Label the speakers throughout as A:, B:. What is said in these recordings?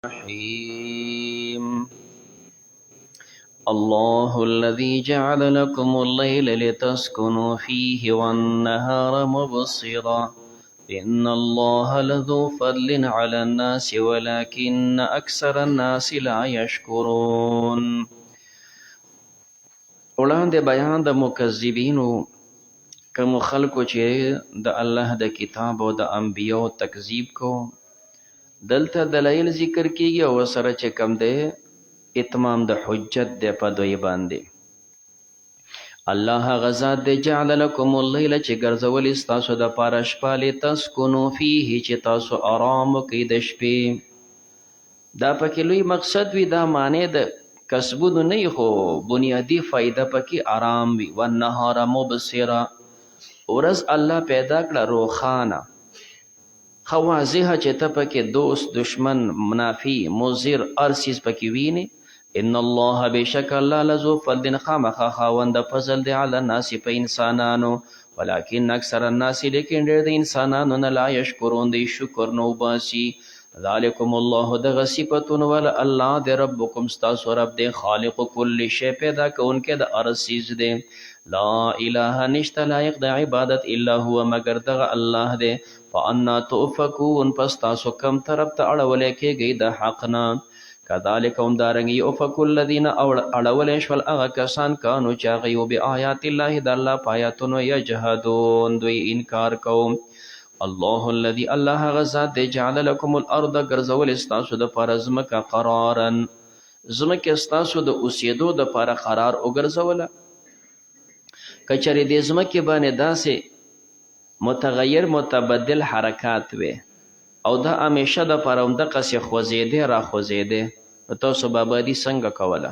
A: الرحيم الله الذي جعل لكم الليل لتسكنوا فيه والنهار مبصرا إن الله لذو فضل على الناس ولكن أكثر الناس لا يشكرون. وړاندې بیان د مکذبینو کوم خلکو چې د الله د کتاب او د انبیو تکذیب کو، دلته دلایل ذکر کیږي او سره چې کم دی اتمام د حجت دی په دوی باندې. الله هغه ذات دی جعل لکم اللیل چې ګرځولی ستاسو دپاره شپه لتسکنو فیه چې تاسو آرام وکئ د شپې. دا پکې لوی مقصد وي، دا معنی د کسبونو نه خو بنیادی فایده پکې آرام وي. والنهار مبصرا، ورځ الله پیدا کړه روښانه ښه واضحه چې ته پکې دوست دشمن منافي مضر هر څیز پکې وینې. ان الله بشک الله لذو فضل خامخا خاوند فضل دی علی الناس په انسانانو، ولکن اکثر الناس لیکن ډېر د انسانانو نه لا یشکرون دی شکر نو باسي. ذالکم الله دغه صفتون ول الله دی ربکم ستاسو رب دی خالق کل شی پیدا کوونکی د هر څیز دی. لا اله نشته لایق د عبادت الا هو مگر دغه الله دی. فانا تؤفکون، پس تاسو کم طرف ته اړولی کیږئ د حق نه. کذالک هم دارنګې یؤفک الذین اړولی شول هغه کسان کانو چې هغوی و بآیات الله د الله په آیاتونو یجهدون دوی انکار کوم. الله الذي الله هغه ذات دی جعل لکم الارض ګرځولی ستاسو دپاره ځمکه قرارا، ځمکې ستاسو د اوسېدو دپاره قرار وګرځوله. که چېرې دې ځمکې باندې داسې متغیر متبدل حرکات وي او دا همیشه دپاره همدقسې خوځېدې را خوځېدې، نو تاسو به ابادي څنګه کوله؟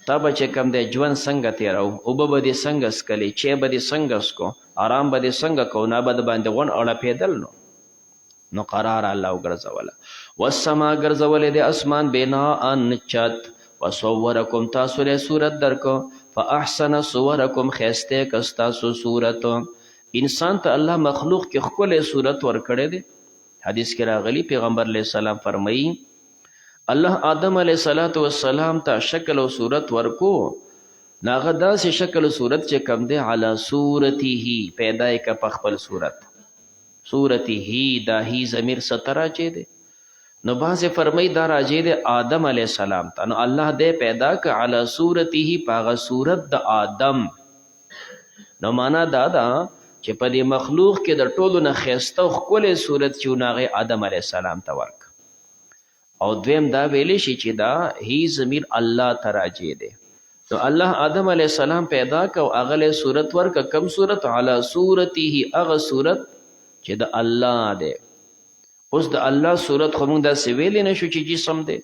A: تا به چې کوم دی ژوند څنګه تېرو؟ اوبه به دې څنګه څکلې؟ چای به دې څنګه څکو؟ آرام به دې څنګه کو؟ نه به د باندې غونډ اړپېدل. نو قرار الله وګرځوله. والسما ګرځولی دی اسمان بناء چت، وصورکم تاسو له صورت درکو، فاحسن صورکم ښایسته که ستاسو صورت. انسان ته الله مخلوق کې ښکلی صورت ورکړی دی. حدیث کې راغلی پیغمبر علیه السلام فرمایي الله آدم علیه السلام ته شکل او صورت ورکو، نو هغه داسې شکل او صورت چې کم دی علی صورته پیدا یې که په خپل صورت. صورته دا هی ضمیر څه ته راجع دی؟ نو بعضې فرمایي دا راجع دی آدم علیه السلام ته. نو الله دی پیدا که علی صورته په هغه صورت د آدم. نو معنا دا ده چې په دې مخلوق کې د ټولو نه ښایسته او ښکلی صورت چې و نو هغې آدم علیه السلام ته ورک. او دویم دا ویلی شي چې دا هی ضمیر الله ته راجع دی. نو الله آدم علیه السلام پیدا که او هغه له صورت ورکه. کم صورت؟ علی صورته هغه صورت چې د الله دی. اوس د الله صورت خو موږ داسې ویلی نه شو چې جسم دی.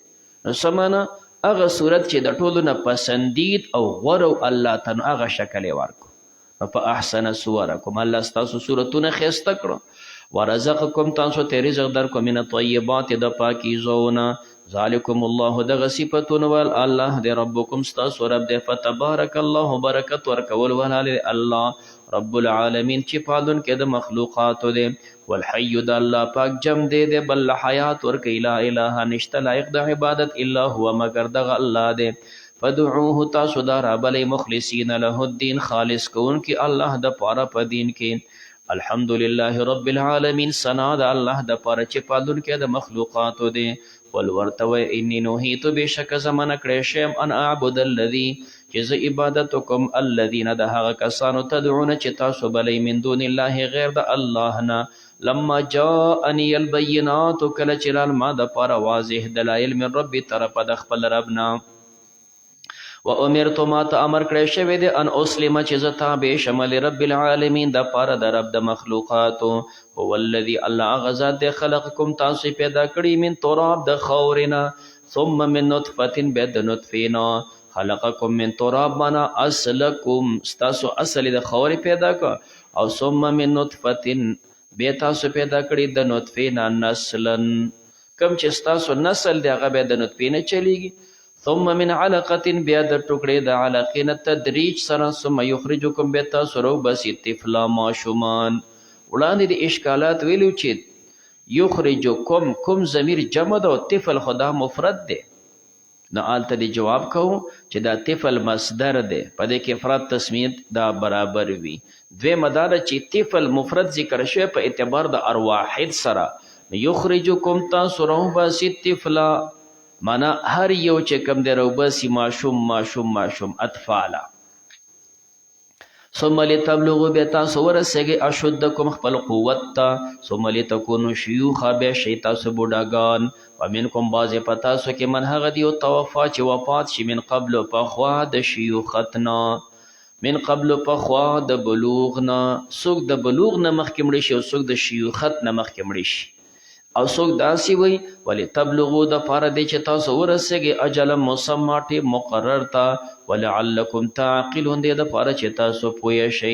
A: نو څه معنا؟ هغه صورت چې د ټولو نه پسندید او غوره الله ته، نو هغه شکل یې ورکو. په احسن صورکم الله ستاسو صورتونه ښایسته کړو. ورزقکم تاسو ته رزق درکو من الطیبات د پاکیزونه. ذالکم الله دغه صفتونه ول الله دی ربکم ستاسو رب دی. فتبارک الله برکت ورکول ولالی الله رب العالمین چې پالون کې د مخلوقاتو دی. والحی د الله پاک جم دی دی بل حیات ورکوي. لا اله نشته لایق د عبادت الا هو مگر دغه الله دی. فدعوه تاسو دا رابلی مخلصین له الدین خالص کوونکي الله د پاره په دین کې. الحمدلله رب العالمین ثنا د الله د پاره چې پالونکی د مخلوقاتو دی. قل ورته وایه انی نهیت بېشکه زه منع کړی شیم ان اعبد الذي چې زه عبادت وکړم الذین د هغه کسانو تدعونه چې تاسو بلی من دون الله غیر د الله نه. لما جاءنی البینات کله چې رال ما د پاره واضح دلایل من ربي طرفه د خپل رب نه. و امرتو ما ته امر کړی شوی دی ان اسلم چې زه تابع شم لرب العالمین د پاره د رب د مخلوقاتو. هو الذي الله هغه ذات دی خلقکم تاسو پیدا کړي من تراب د خاورې نه، ثم من نطفة بیا د نطفې نه. خلقکم من تراب معنا اصلکم ستاسو اصل د خاورې پیدا کړه، او ثم من نطفة بیا تاسو پیدا کړي د نطفې نه نسلا، کم چې ستاسو نسل دی هغه بیا د نطفې نه چلیږي. ثم من علقة بیا د ټوکړې د علقې نه تدریج سره، ثم یخرجکم بیا تاسو روباسي طفلا ماشومان. وړاندې د اشکالات ویلو چې یخرجکم کم ضمیر جمع ده او طفل خدا مفرد ده. نو آلته دی جواب کو چې دا طفل مصدر دی په دې کې افراد تسمیه دا برابر وي. دویمه دا ده چې طفل مفرد ذکر شوی په اعتبار د ارواحد سره. یخرجکم تاسو راوباسي طفلا معنا هر یو چې کوم دی راوباسي ماشوم اطفالا. ثم لتبلغوا بیا تاسو ورسېږئ اشدکم خپل قوت ته. ثم لتکونوا شیوخا بیا شئ تاسو بوډاګان. ومنکم بعضې په تاسو کې من هغه دی توفا چې وفات شي من قبل پخوا د شیوخت نه، من قبل پخوا د بلوغ نه. څوک د بلوغ نه مخکې مړه شي او څوک د شیوخت نه مخکې مړه شي. او څوک داسې وي ولتبلغوا دپاره دی چې تاسو ورسېږئ اجل مسمى ټیم مقرر ته. ولعلکم تعقلون دی دپاره چې تاسو پوه شئ.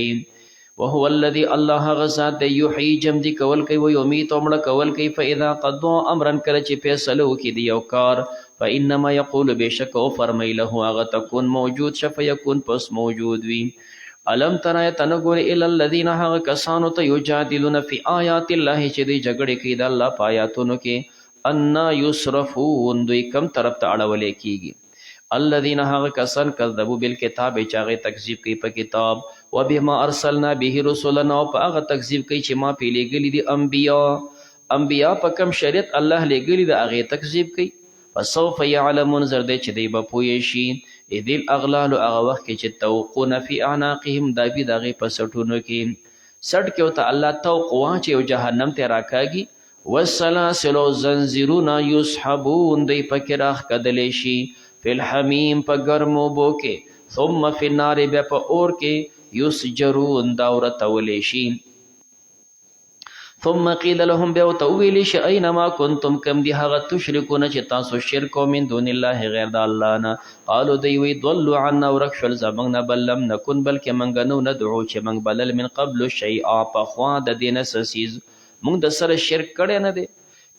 A: وهو الذي الله هغه ذات دی یحیی جمدي کول کوي ویمیت او مړه کول کوي. فاذا قضا امرا کله چې فیصله وکړي د یو کار فانما یقول بشک او فرمی له هغه تکون موجود شه فیکون پس موجود وي. الم ترى تنګور الى الذين هغه کسانو ته یجادلون فی آیات الله چې دی جګړه کوي د الله په آیاتونو کې. ان یصرفون دوی کم طرف ته اړولې کیږي. الذين هغه کسان کذبوا بالکتاب چې هغه تکذیب کوي په کتاب. وبما ارسلنا به رسلنا او په هغه تکذیب کوي چې ما پې لېږلي دي انبیا په کم شریعت الله لېږلي د هغې تکذیب کوي. فسوف یعلمون زر دی چې دی به پوه شي. اذ الاغلال هغه وخت کې چې توقون فی اعناقهم دا وي د هغې په سټونو کې. سټ کې ورته الله توق واچوي او جهنم ته راکاږي. والسلاسل او زنځیرونه یسحبون دی پکې راښکدلی شي فی الحمیم په ګرمو اوبو کې. ثم فی النار بیا په اور کې یسجرون دا ورتولی شي. ثم قیل لهم بیا ورته وویلی شي اینما کنتم کم دي هغه تشرکونه چې تاسو شرک او من دون الله غیر د الله نه. قالو دی وی ضلوا عنا ورک شول زموږ نه بل لم نکن بلکې موږ نه ندعو چې موږ بلل من قبل شیئا پخوا د دې نه څه څیز موږ د سره شرک کړی نه دی.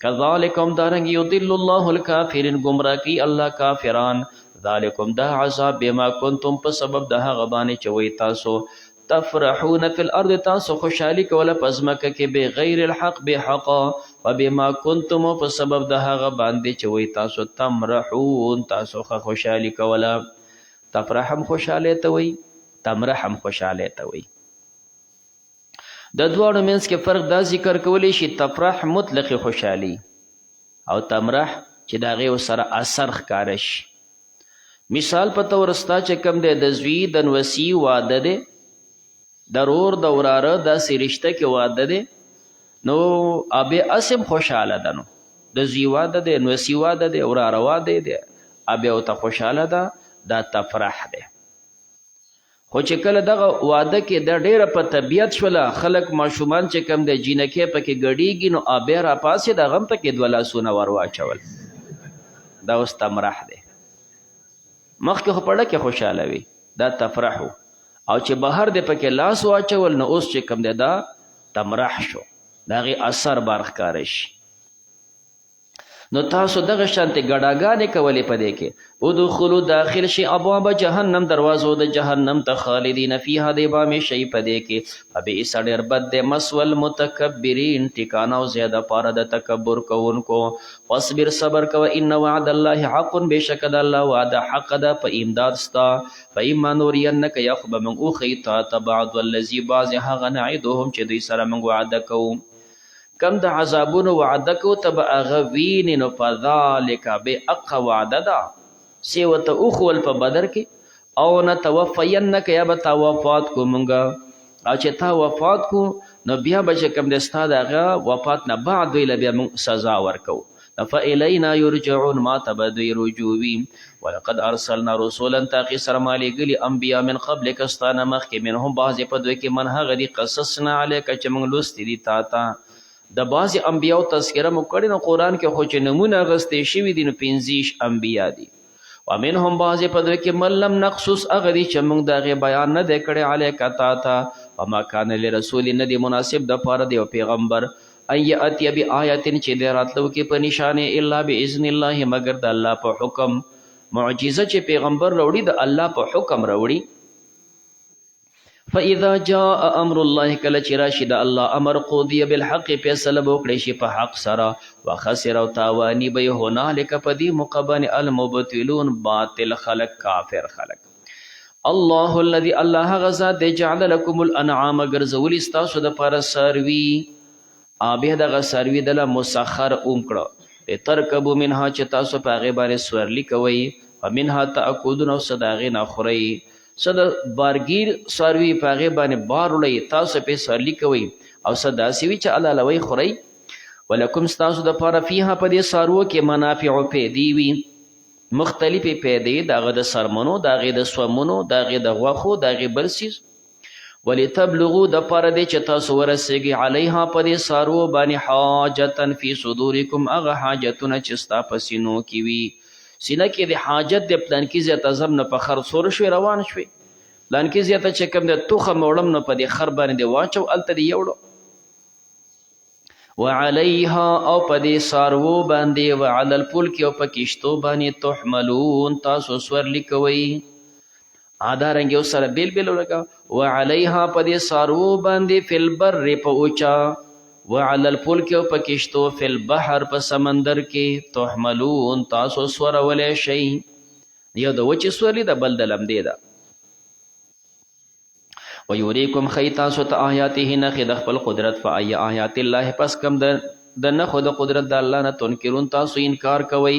A: کذالکم دارنګ یضل الله الکافرین گمراه کی الله کافران. ذالکم دا عذاب بما کنتم په سبب د هغه باندې چې وی تاسو تفرحون فی الارض تاسو خوشحالي کوله په ځمکه کې بغیر الحق بحق. وبما کنتم په سبب د هغه باندې چې وی تاسو تمرحون تاسو خوشحالي کوله. تفرحم خوشحالی ته وی، تمرحم خوشحالی ته وی. د دواړو منځ کې فرق دا ذکر کولی شي تفرح مطلق خوشحالي او تمرح چې د هغې سره اثر ښکاره شي. مثال په طور ستا چې کوم دی د زوی د نوسي واده دی، د رور د وراره داسې رشته کې واده دی، نو ابې اسم خوشحاله ده. نو د زوی واده دی، نوسي واده دی، وراره واده دی، ابې ورته خوشحاله ده، دا تفرح دی. خو چې کله دغه واده کې د ډیره په طبیعت شوله خلک ماشومان چې کوم دی جینکې پکې ګډیږي نو ابې راپاسې د غم پکې دوه لاسونه ور واچول، دا اوس تمرح دی. مخکې خو پړه کې خوشحاله وي دا تفرحو، او چې بهر دی پکې لاس واچول نو اوس چې کوم دی دا تمرح شو، د هغې اثر بار ښکاره شي. نو تاسو دغه شانتې ګډاګانې کولې په دې کې. ادخلوا داخل شي ابواب جهنم دروازو د جهنم ته خالدین فیها دی به همیشه یې په دې کې. فبئس ډېر بد دی مثوى المتکبرین ټکانه او زیاده پاره د تکبر کوونکو. واصبر صبر کوه ان وعد الله حق بېشکه د الله وعده حق ده په امداد ستا. فاما نورینک یا خو به موږ وښیي تا ته بعض الذي بعضې هغه نعدهم چې دوی سره موږ وعده کوو. کم د عذابونو وعده کو ته به هغه وینې نو فذلک بحق وعده ده سی ورته وښول په بدر کې. او نتوفینک یا به تا وفات کو مونږه، او چې تا وفات کو نو بیا به چې کوم دی ستا د هغه وفات نه بعد دوی له بیا موږ سزا ورکو. فالینا یرجعون ما ته به دوی رجوع وي. ولقد ارسلنا رسولا تاقي سره ما لېږلي انبیا من قبلک ستا نه مخکې منهم بعضې په دوی کې من هغه دي قصصنا علیک چې موږ لوستي دي تا ته. د بعضې انبیاو تذکره مو کړې نو قرآن کې خو چې نمونه اخیستې شوي دي نو 15 انبیا دي. ومنهم بعضې په دوی کې من لم نقصص هغه دي چې موږ د هغې بیان نه دی کړی علیکه تا ته. وما کان لرسول نه دی مناسب دپاره د یو پیغمبر ان یأتي بآیت چې دی راتلو کې په نشانې الا باذن الله مگر د الله په حکم. معجزه چې پیغمبر راوړي د الله په حکم راوړي. فاذا جاء امر الله کله چې راشي د الله امر قضی بالحق فیصله وکړي شي په حق سره وخسر او تاوانی به هنالک په دې مقبن المبتلون باطل خلق کافر خلق الله الذي الله غزا د جعل لكم الانعام غرزول استاسو د پر سروي ابه دغه سروي د مسخر اومکړه ترکبو منها چې تاسو په غي باندې سورلی کوي ومنها تاکودون او صداغه نخوري صد بارگیر ساروی پاغه باندې بار وړي تاسو په سرلی کوي او صدا سوي چې الله لوي خوري ولکم تاسو د پاره فيها په دې سارو کې منافع په دی وی مختلفه پیدې دغه د سرمنو دغه د سومنو دغه د غوخو دغه بلسیز ولتبلغوا د پاره دې چې تاسو ورسېږي علیها په دې سارو باندې حاجتن فی صدورکم اغه حاجتونه چې ستا پسینو کې وی سینه کې د حاجت د پلان کې زیات ازم نه په خر سور شوي روان شوي پلان کې زیات چې کوم د توخه موړم نه په دې خر باندې دی واچو الته دی یوړو وعليها او په دې سارو باندې وعلى الفلك او په کشتو باندې تحملون تاسو سور لیکوي ادارنګ یو سره بیل بیل لگا وعليها په دې سارو باندې فل بر په اوچا وعلى الفلك او پکشتو فی البحر په سمندر کې تحملون تاسو سور ولې شي یو د وچ سورلی د بل د لمدې ده ويريكم خيتاسو ته آیاته نه خد خپل قدرت فای آیات الله پس کم د نه خود قدرت د الله نه تنکرون تاسو انکار کوي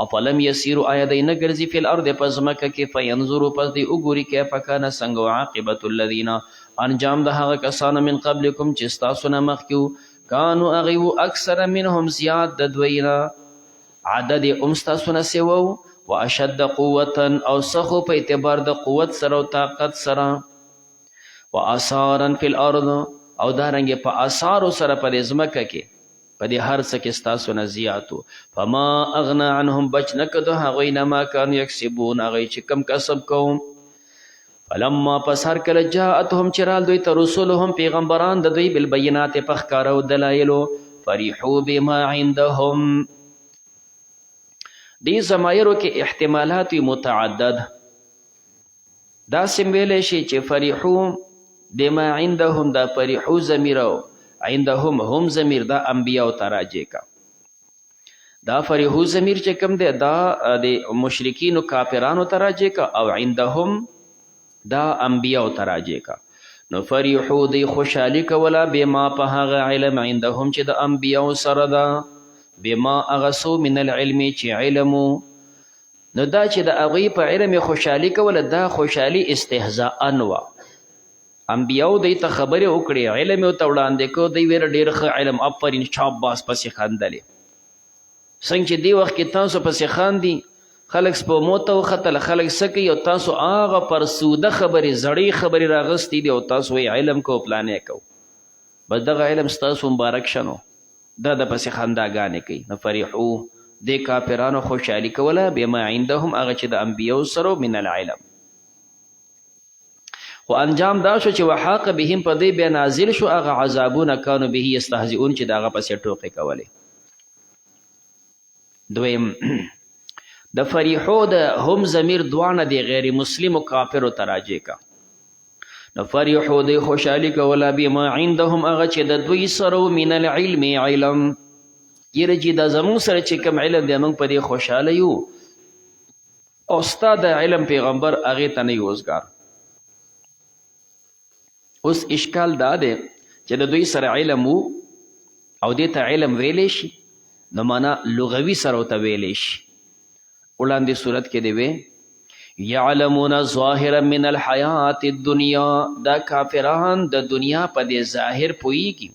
A: افلم يسيروا آیدین ګرځي فی الارض پس مکه کې فینظروا پس دی وګوري کې پکانه څنګه عاقبت الذین انجام د هغه کسانو من قبلکم چې تاسو نه مخکیو کانو اغیو اکثر منهم زیاد د دوینا عدد امستاسو نه سیوو واشد قوتا او سخو په اعتبار د قوت سره او طاقت سره واثارا فی الارض او دارنګ په اثار سره په ځمکه کې په دې هر څه کې تاسو نه زیاتو فما اغنا عنهم بچ نکدو هغه نه ما کان یکسبون هغه چې کم کسب کوم فلما پس هر کله جاءتهم چرال دوی ته رسولهم پیغمبران د دوی بالبينات پخکارو دلایلو فرحوا بما عندهم دې زمایرو کې احتمالات متعدد دا سمویل شي چې فرحوا بما عندهم دا فرحوا ضمیرو عندهم هم ضمیر دا انبیاء او تراجه کا دا فرحوا ضمیر چې کوم دی دا د مشرکین او کافرانو تراجه کا او عندهم دا انبیاء تراجه کا نو فرحو دی خوشحالی کولا بما په هغه علم عندهم چې د انبیاء سره دا بما اغسو من العلم چې علمو نو دا چې د هغوی په علم خوشحالی کوله دا خوشحالی استهزاء انوا انبیاء دی ته خبرې وکړې علم ورته وړاندې کو دی ویل ډېر ښه علم افرین شاباس پسې خندلې څنګه چې دی وخت کې تاسو پسې خاندي خلق سپوموته وختل خلق سکی او تاسو هغه پر سوده خبرې زړې خبرې راغستې دي او تاسو یې علم کو پلانې کو بس دغه علم ستاسو مبارک شنو دا د پسې خنداګانې کوي نو فرحو د کافرانو خوشحالي کوله بما عندهم هغه چې د انبیاء سره من العلم خو انجام دا شو چې وحاق بهم په دې بیا نازل شو هغه عذابونه کانو به یستهزئون چې دغه پسې ټوکې کولې دویم د فریحو د هم ضمیر دوانه دی غیر مسلم او کافر تراجه کا نو فریحو د خوشحالي کولا بما عندهم هغه چې د دوی سره من العلم علم یرجی د زمون سره چې کوم علم دی موږ په دې خوشاله یو او استاد علم پیغمبر هغه ته نه یوزګار اوس اشکال دا دی چې د دوی سره علم وو او دې ته علم ویلې شي نو معنا لغوي سره ته ویلې شي وړاندې صورت کې دی وی یعلمون ظاهرا من الحیات الدنیا دا کافران د دنیا په دې ظاهر پوهیږي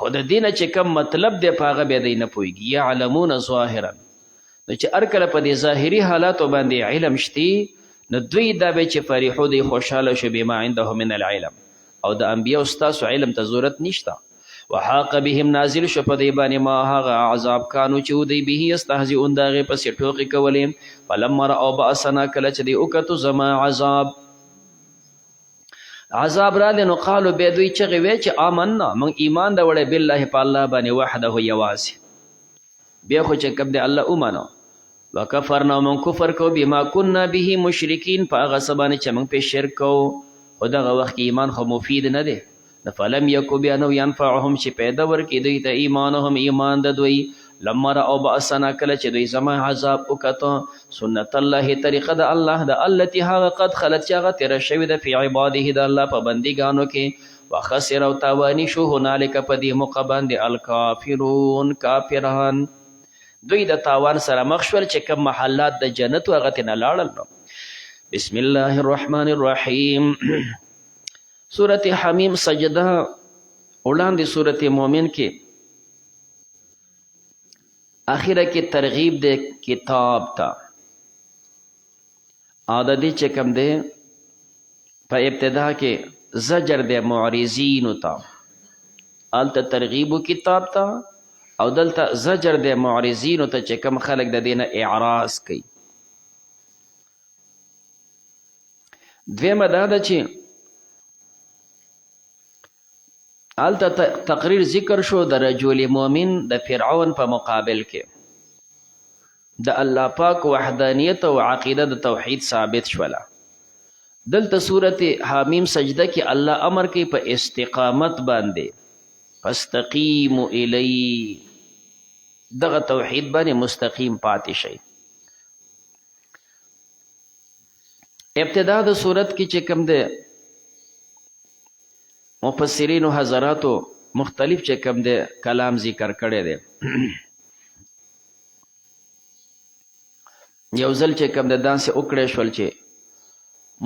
A: خو د دې نه چې کوم مطلب دی په هغه بیا دی نه پوهیږي یعلمون ظاهرا نو چې هر کله په دې ظاهري حالاتو باندې علم شتي نو دوی دا به چې فرحو دی خوشحاله شو بما عنده من العلم او د انبیاء ستاسو علم ته ضرورت نشته وحاق بهم نازل شو په دې باندې ما هغه عذاب کانو چې دوی به استهزئون دغه پسې ټوکې کولې فلما رأوا بأسنا کله چې دی وکتو زما عذاب را لنو قالو به دوی چې وی چې آمنا من ایمان دا وړه بالله په الله باندې وحده یوازې بیا خو چې کوم دی الله ومنو وکفرنا من کفر کو بما كنا به مشرکین په هغه سبانه چې موږ په شرک کو خو دغه وخت کې ایمان خو مفید نه دی. فلم یکو بیا نو ینفعهم چې پیدا ورکړي دوی ته ایمانهم ایمان د دوی لما رأوا بأسنا کله چې دوی زما عذاب وکړه. سنت الله طریقه د الله د التي هغه قد خلت چې هغه تېره شوې ده فی عباده د الله په بندګانو کې. وخسر او تاواني شو هنالک په دې موقع باندې الکافرون کافران. دوی د تاوان سره مخ شول چې کوم محلات د جنت هغه ته نه لاړل. بسم الله الرحمن الرحیم. سورت حمیم سجده وړاندې سورت مومن کې آخره کې ترغیب د کتاب ته او د دې چې کوم دی په ابتدا کې زجر د معرضینو ته، هلته ترغیب کتاب ته او دلته زجر د معرضینو ته چې کوم خلک د دې نه اعراض کوي. دویمه دا ده چې هلته تقریر ذکر شو د رجل مؤمن د فرعون په مقابل کې د الله پاک وحدانیت او عقیده د توحید ثابت شوله. دلته صورت حمیم سجده کې الله امر کوي په استقامت باندې فاستقیموا الی، دغه توحید باندې مستقیم پاتې شئ. ابتدا د صورت کې چې کوم دی مفسرینو حضراتو مختلف چې کوم دی کلام ذکر کړی دی. یو ځل چې کوم دی داسې وکړی شول چې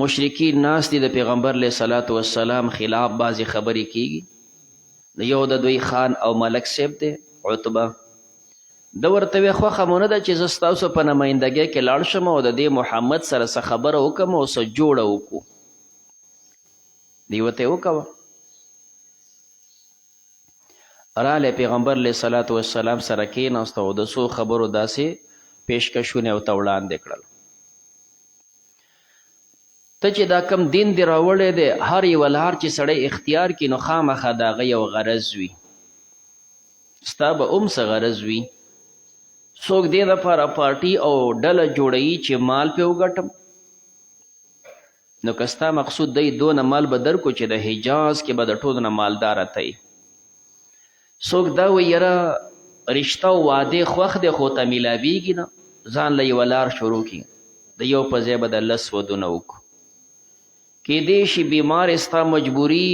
A: مشرکین ناست دي د پیغمبر علیه صلات وسلام خلاف بعضې خبرې کیږي. یو د دوی خان او ملک صاحب دی عتبه، د ورته وی خوښه مو نه ده چې زه ستاسو په نمایندګۍ کې لاړ شم او د دې محمد سره څه خبره وکړم او څه جوړه وکړو. دی ورته وکوه. رالی پیغمبر علیه صلات وسلام سره کېناست او د څو خبرو داسې پیشکشونه ورته وړاندې کړل. ته چې دا کم دین دی راوړی دی، هر یوه لار چې سړی اختیار کړي نو خامخا د هغه یو غرض وي. ستا به هم څه غرض وي. څوک دې دپاره پارټي او ډله جوړوي چې مال پې وګټم، نو که ستا مقصود دی دونه مال به درکو چې د حجاز کې به د ټولو نه مالداره ته یي. څوک دا وایي یاره رشته او واده خوښ دی خو ته میلاویږي نه، ځان له یوه لار شروع کړي، د یو په ځای به د 10 ودونه وکړو. کیدای شي بیمار ستا مجبوري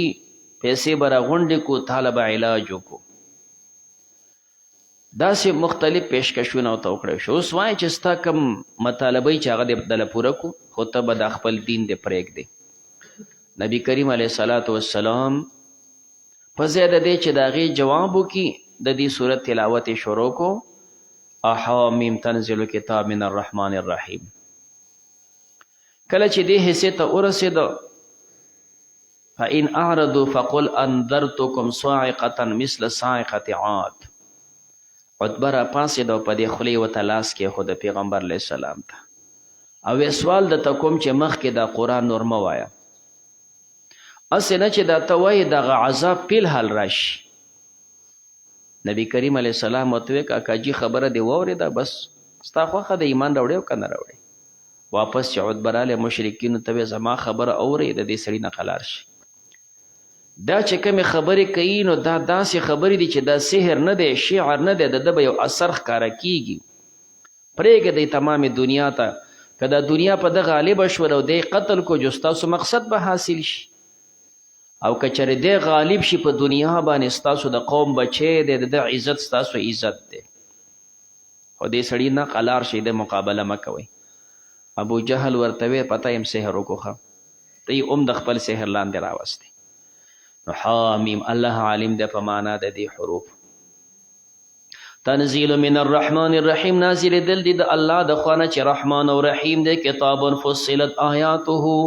A: پیسې به راغونډې کو، تاله به علاج وکړو. داسې مختلف پیشکشونه ورته وکړی شو. اوس وایي چې ستا کوم مطالبه چې هغه دې دله پوره کړو، خو ته به د خپل دین دې پرېږدې. نبي کریم علیه صلات وسلام په ځای د دې چې د هغې جواب وکړي د دې صورت تلاوت یې شروع کو. حامیم تنزل کتاب من الرحمن الرحیم. کله چې دې حصې ته ورسېده فإن أعرضوا فقل أنذرتكم صاعقة مثل صاعقة عاد. عتبه را پاڅېده او په دې خولې ورته لاس کېښود پیغمبر علیه السلام ته او یې سوال درته کوم چې مخکې دا قرآن نور مه وایه، هسې نه چې دا ته وایې دغه عذاب فلحال راشي. نبی کریم علیه السلام ورته ویې کاکاجي خبره دې واورېده، بس ستا خوښه د ایمان راوړې او که نه راوړې. واپس چې عتبه رالی مشرکینو ته ویې زما خبره اورئ، د دې سړي نه قلار شي. دا چې کومې خبرې کوي نو دا داسې خبرې دي چې دا سحر نه دی، شعر نه دی، د ده به یو اثر ښکاره کیږي. پرېږدئ تمامې دنیا ته، که دا دنیا په ده غالبه شول او دی قتل کو جو ستاسو مقصد به حاصل شي، او که چېرې دی غالب شي په دنیا باندې ستاسو د قوم بچی دی، د ده عزت ستاسو عزت دی. خو دې سړي نه قلار شي، د مقابله مه کوئ. ابو جهل ورته وی پته یم سحر وکړو، ته یې هم د خپل سحر لاندې راوستی. نو حامیم الله عالم دی په معنا د دې حروف. تنزیل من الرحمن الرحیم، نازل دل دی د الله د خوا نه چې رحمان او رحیم دی. کتاب فصلت آیاته،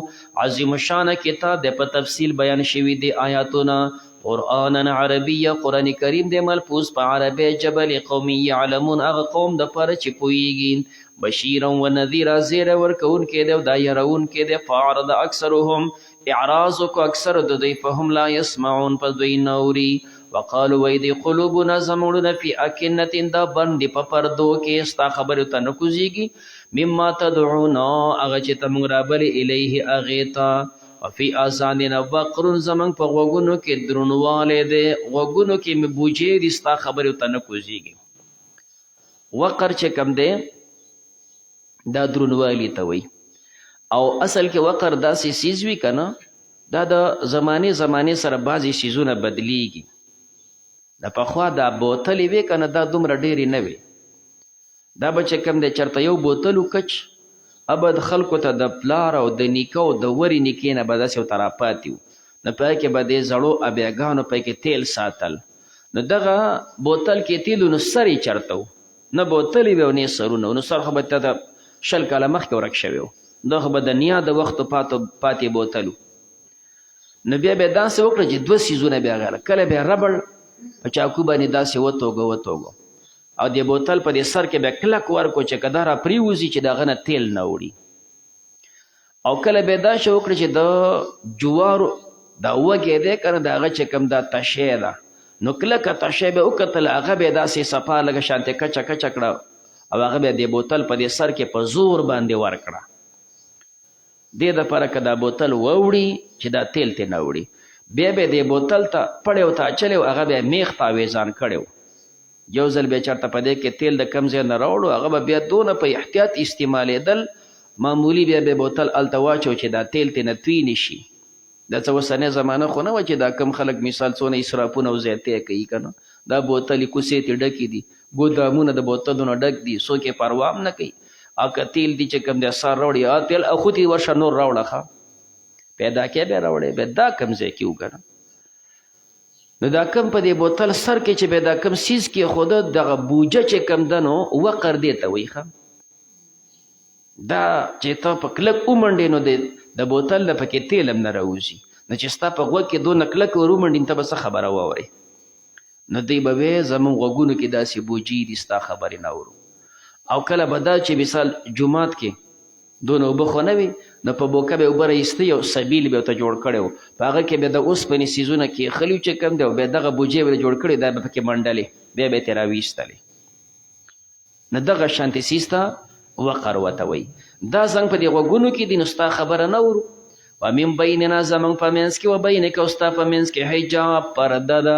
A: عظیم شان کتاب دی په تفصیل بیان شوي دی آیاتونه. قرآنا عربیه، قرآن کریم دی ملفوظ په عربی ژبه. لقوم یعلمون، هغه قوم دپاره چې پوهیږي. بشیرا و نذیرا، زیری ورکوونکی دی او دا یروونکی دی. فاعرض اکثرهم، اعراض وکړو اکثر د دوی، فهم لا یسمعون، پس دوی نه اوري. وقالو وی دی قلوبنا زموږونه فی اکنة، دا بند دی په پردو کې، ستا خبرې ته نه کوزیږي. مما تدعونا، هغه چې ته موږ رابلې الیه هغې ته. وفي آذاننا وقر زمن په غوږونو کې درنوالی دی غوږونو کې مې بوجې دي ستا خبرې ته نه کوزیږي وقر چې کم دی دا درنوالی ته وایي او اصل کې وقر داسې سیز وي که نه دا د زمانې سره بعضې سیزونه بدلیږي د پخوا دا بوتلې وې که نه دا دومره ډېرې نه وې دا به چې کوم دی چېرته یو بوتل وکچ ابه د خلکو ته د پلار او د نیکه او د ورې نیکې نه به داسې ورته راپاتې وو نو په هغې کې به د زړو ابیګانو په کې تیل ساتل نو دغه بوتل کې تیلو نو سر یې چېرته و نه بوتلې وې او نه سرونه نو سر خو به ته د 20 کاله مخکې ورک شوی و دا خو به د نیا د وختو پاتې بوتل نو بیا به یې داسې وکړه چې 2 سیزونه بیا غله کله بیا ربړ په چاقو باندې داسې وتوږه او د بوتل په دې سر کې بیا کلک ورکو چې که دا را پریوځي چې د هغه نه تیل نه وړي او کله به یې داسې وکړه چې د جوارو دا وږی دی که نه د هغه چې کوم دا تشی ده نو کلکه تشی به وکتل هغه به یې داسې صفا لږه شانتې کچه کړه او هغه به د بوتل په دې سر کې په زور باندې ورکړه دې دپاره که دا بوتل ووړي چې دا تیل ترې نه وړي بیا به دې بوتل ته پړی ورته اچلی و هغه بیا میخ ته اویزان کړی و یو ځل بیا چېرته په دې کې تیل د کم ځای نه راوړو هغه به بیا دونه په احتیاط استعمالېدل معمولي بیا به بوتل هلته واچو چې دا تیل ترې نه توی نه شي دا څه اوسنۍ زمانه خو نه وه چې دا کم خلک مثال څونه اسرافونه او زیاتۍ کوي که نه دا بوتلې کوڅې ترې ډکې دي ګودامونه د بوتلونو ډک دي څوک یې پروا هم نه کوي او که تیل دي چې کوم دی سر راوړي تیل اخوتې ورشه نور راوړه ښه پیدا کې بیا راوړی بیا دا کم ځای کې وګڼه نو دا کم په دې بوتل سر کې چې بیا دا کم سیز کې خوده دغه بوجه چې کم ده نو وقر دې ته وایي ښه دا چې ته په کلک ومنډې نو د بوتل نه پکې تیل هم نه راوځي نو چې ستا په غوږ کې دونه کلک ور ومنډې ته به څه خبره واورې نو دی به وی زموږ غوږونو کې داسې بوجي دي ستا خبرې نه اورو او کله به دا چې مثال جومات کې دونه اوبه خو نه وي نو په بوکه به اوبه رایستی یو سبیل به ورته جوړ کړی و په هغه کې بیا د اوسپنې څیزونه کېښلي چې کوم دی او بیا دغه بوجې به جوړ کړي دا به پکې منډلې بیا به یې ترې راویستلې نو دغه شانتې څیز ته وقر ورته وایي دا زنګ په دې غوږونو کې دي نو ستا خبره نه اورو ومن بیننا زموږ په منځ کې و بینک او ستا په منځ کې حجاب پرده ده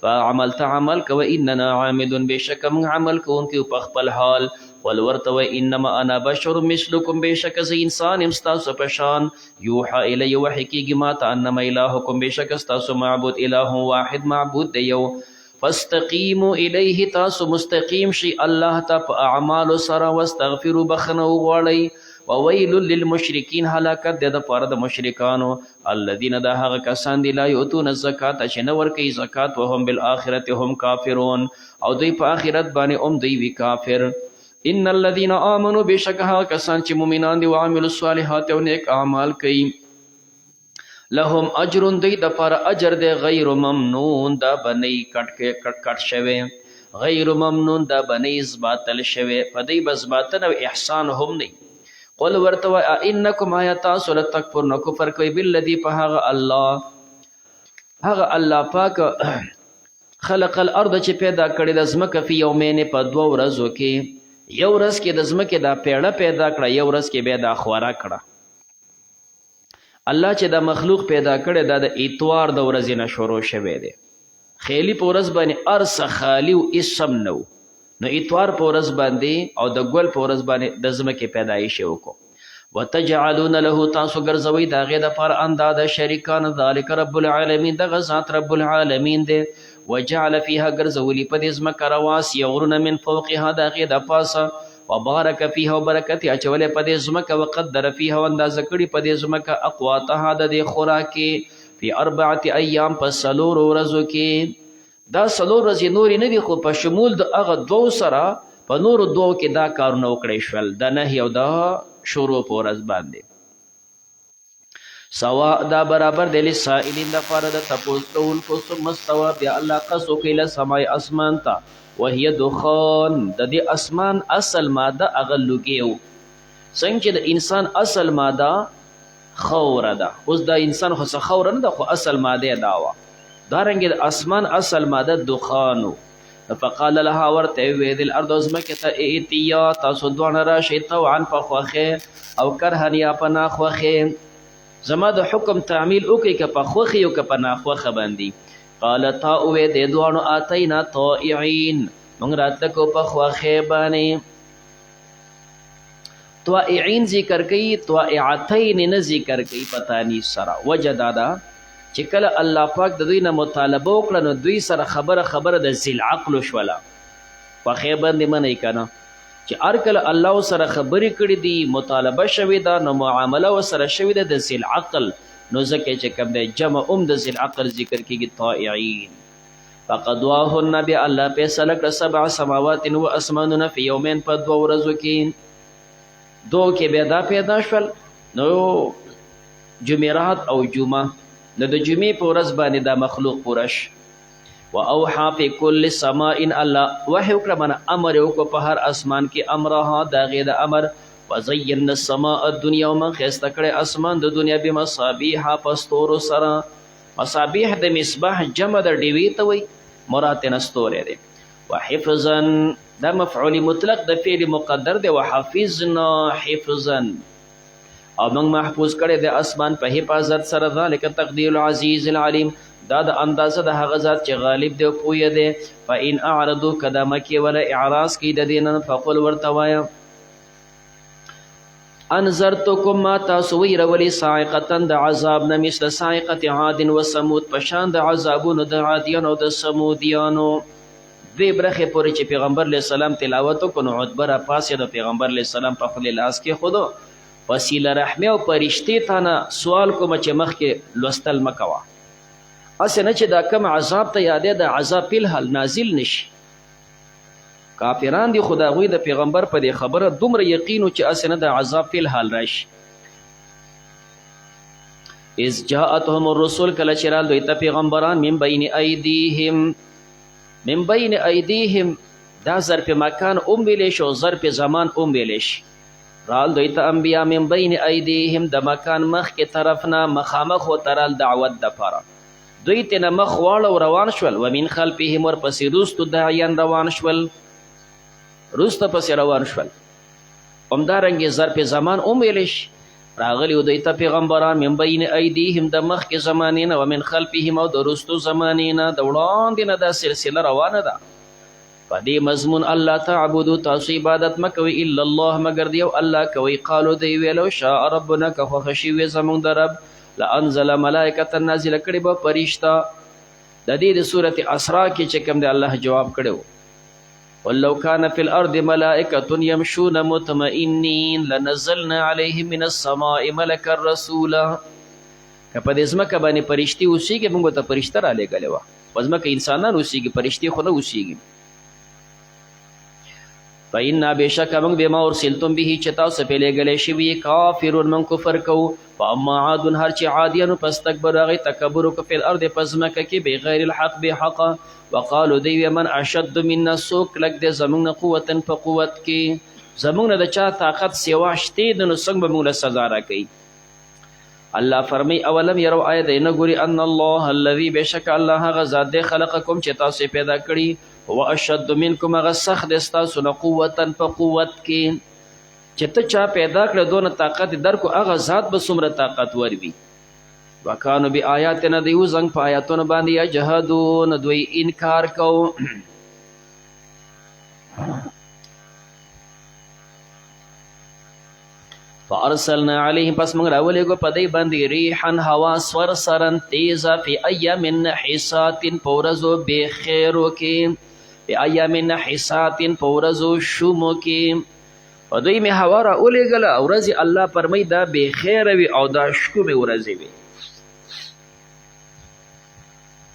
A: فعمل ته عمل کوه اننا عاملون بېشکه موږ عمل کوونکي په خپل حال قل ورته وایي انما انا بشر مثلکم بېشکه زه انسان یم ستاسو په شان یوحا الی وحی کېږي ما ته انما الهکم بېشکه ستاسو معبود اله واحد معبود دی یو فاستقیموا الیه تاسو مستقیم شي الله ته په اعمالو سره واستغفروا بخنه وغواړئ وویل للمشرکین هلاکت دی دپاره د مشرکانو الذین دا هغه کسان دي لا یؤتون الزکات چې نه ورکوي زکات وهم بالآخرت هم کافرون او دوی په آخرت باندې هم دوی وي کافر ان الذین آمنوا بېشکه هغه کسان چې مؤمنان دي وعملوا الصالحات او نیک اعمال کوي لهم اجر دوی دپاره اجر دی غیر ممنون دا بنی کټ شوی غیر ممنون دا بنی زباتل شوی په دوی به زباتن او احسان هم دی قل ورته وایه انکم آیا تاسو لتکفرون کفر کوئ بالذي په هغه الله پاک خلق الارض چې پیدا کړې د ځمکه فی یومین په 2 ورځو کې یو ورځ کې د ځمکې دا پیړه پیدا کړه یو ورځ کې بیا دا خواره کړه الله چې دا مخلوق پیدا کړی دا د اتوار د ورځې نه شروع شوی دی خیلی په ورځ باندې ارسه خالی و اسم نه و نو اتوار په ورځ باندې او د ګل په ورځ باندې د ځمکې پیدایش یې وکړو وتجعلون له تاسو ګرځوئ د هغې دپاره انداده شریکان ذلک رب العالمین دغه ذات رب العالمین دی وجعل فیها ګرځولي په دې ځمکه رواسي غرونه من فوقها د هغې د پاسه وبارک فیها و برکت یې اچولی په دې ځمکه وقدر فیها و اندازه کړي په دې ځمکه اقواتها د دې خوراکې فی 4 ایام په 4 ورځو کې دا 4 ورځې نورې نه دي خو په شمول د هغه 2 سره په نورو 2 کې دا کارونه وکړی شول د نهي او د شروع په ورځ باندې سوا دا برابر دی لسائلین دپاره د تپوس کوونکو ثم استوی بیا الله قصد وکړي له سمای اسمان ته وهي دخان د دې اسمان اصل ماده هغه لوګي و څنګه چې د انسان اصل ماده خوره ده اوس د انسان خو څه خوره نه ده خو اصل ماده دا وه دارنګې د اسمان اصل ماده دخان و فقال لها ورته ویې د الارض ځمکې ته ائتیا تاسو دواړه راشئ طوعا په خوښې او کرهن یا په ناخوښې زما د حکم تعمیل وکړي که په خوښې او که په ناخوښه باندې قالتا اوې دې دواړو آتینا طائعین موږ راتله کو په خوښۍ باندې طائعین ذکر کوي طائعتین نه ذکر کوي په تانیث سره وجه دا ده چې کله الله پاک د دوی نه مطالبه وکړه نو دوی سره خبره د ذیل عقلو شوله خوښۍ باندې منئ که نه چې هر کله الله سره خبرې کړي دي مطالبه شوې ده نو معامله ورسره شوې ده د ذیل عقل نو ځکه چې کوم دی جمع د ذیل عقل ذکر کېږي طائعین فقضواهن بیا الله فیصله کړه 7 سماوات و اسمانونه فی یومین په 2 ورځو کې دو کې بیا دا پیدا شول نو جمعرات او جمعه نو د جمعې په ورځ باندې دا مخلوق پوره شي و اوحا فی کل سماء الله وحی وکړه معنی امر یې وکړه په هر اسمان کې امرها د هغې د امر وزینا السماء الدنیا ومن ښایسته کړی اسمان د دنیا بمصابیح په ستورو سره مصابیح د مصباح جمع د ډیوې ته وایي مراد ترې نه ستوری دی وحفظا دا مفعول مطلق د فعل مقدر دی وحفظنا حفظا او موږ محفوظ کړی د اسمان په حفاظت سره ذلک تقدیر العزیز العلیم دا د اندازه د هغه ذات چې غالب دی او پوهه دی فان اعرضوا کدا مکې ولا اعراض کوي د دې نه فقل ورته وایه انذرتکم ما تاسو ویرولي صاعقه د عذاب نه مثل صاعقه عاد و ثمود په شان د عذابونو د عادیانو او د ثمودیانو دوی برخې پورې چې پیغمبر علیه السلام تلاوت وکړو نو عتبه راپاڅېد د پیغمبر علیه السلام په خپل لاس کې خودو وسیله رحمي او پرشتې ته نه سوال کوم چې مخکې لوستل مه کوه هسې نه چې دا کم عذاب ته یادې د عذاب فلحال نازل نشي کافران دي خو د هغوی د پیغمبر په دې خبره دومره یقین و چې هسې نه د عذاب فلحال راشي اذ جاءتهم الرسل کله چې رال دوی ته پیغمبران من بین ایدیهم دا ظرف مکان ویلی شي او ظرف زمان ویلی شي رال دوی ته انبیا من بین ایدیهم د مکان مخکې طرف نه مخامخ وترال دعوت دپاره دوی ترنه مخ واړه روان شول و من خلفهم ورپسې وروستو داعیان روان شول وروسته پسې روان شول همدارنګې ظرف زمان ویلی شي راغلی و دوی ته پیغمبران من بین ایدیهم د مخکې زمانې نه و من خلفهم او د وروستو زمانې نه د وړاندې نه دا سلسله روانه ده په دې مضمون الله تعبدو تاسو عبادت مه کوئ الا الله مګر د یو الله کوئ قالو دی ویلو شاء ربنا که خوښه شوې زموږ د رب لانزل ملائکة نازله کړې به فرشته د دې د صورت اسراء کې چې کوم دی الله جواب کړی ولو كان في الارض ملائكة يمشون مطمئنين لنزلنا عليهم من السماء ملكا رسولا که په دې ځمکه باندې فرشتې اوسېږي موږ ته فرشته رالیږلې وه په ځمکه انسانان اوسېږي فرشتې خو نه اوسېږي فإنا بشک موږ بما ارسلتم به چې تاسو پې لیږلی شوي کافرون موږ کفر کوو فاما عاد هر چې عادیانو پستکبرو هغوی تکبر وکړه فی الارض په ځمکه کې بغیر الحق بحقه وقالو دی وی من اشد منا څوک لږ دی زموږ نه قوتا په قوت کې زموږ نه د چا طاقت سوا شتې د نو څنګه به موږ له سزا راکوي الله فرمی اولم یرو آیا دی نه ګوري ان الله الذي بشک الله هغه ذات دی خلقکم چې تاسو پیدا کړي هو اشد منکم هغه سخت دی ستاسو نه قوتا په قوت کې چې ته چا پیدا کړه دونه طاقت درکو هغه ذات به څومره طاقتور وي وکانو بی آیاتنا دیو زنگ پا آیاتون باندی جهدون دوی انکار کو فارسلنا علیهم پس منگ راولی گو پدی باندی ریحن هوا سور سرن تیزا فی ایام نحسات پورزو بخیرو کی فی ایام نحسات پورزو شومو کی و دوی می هوا را اولی گلا ورزی اللہ پرمی دا بخیر وی او دا شکو می ورزی وی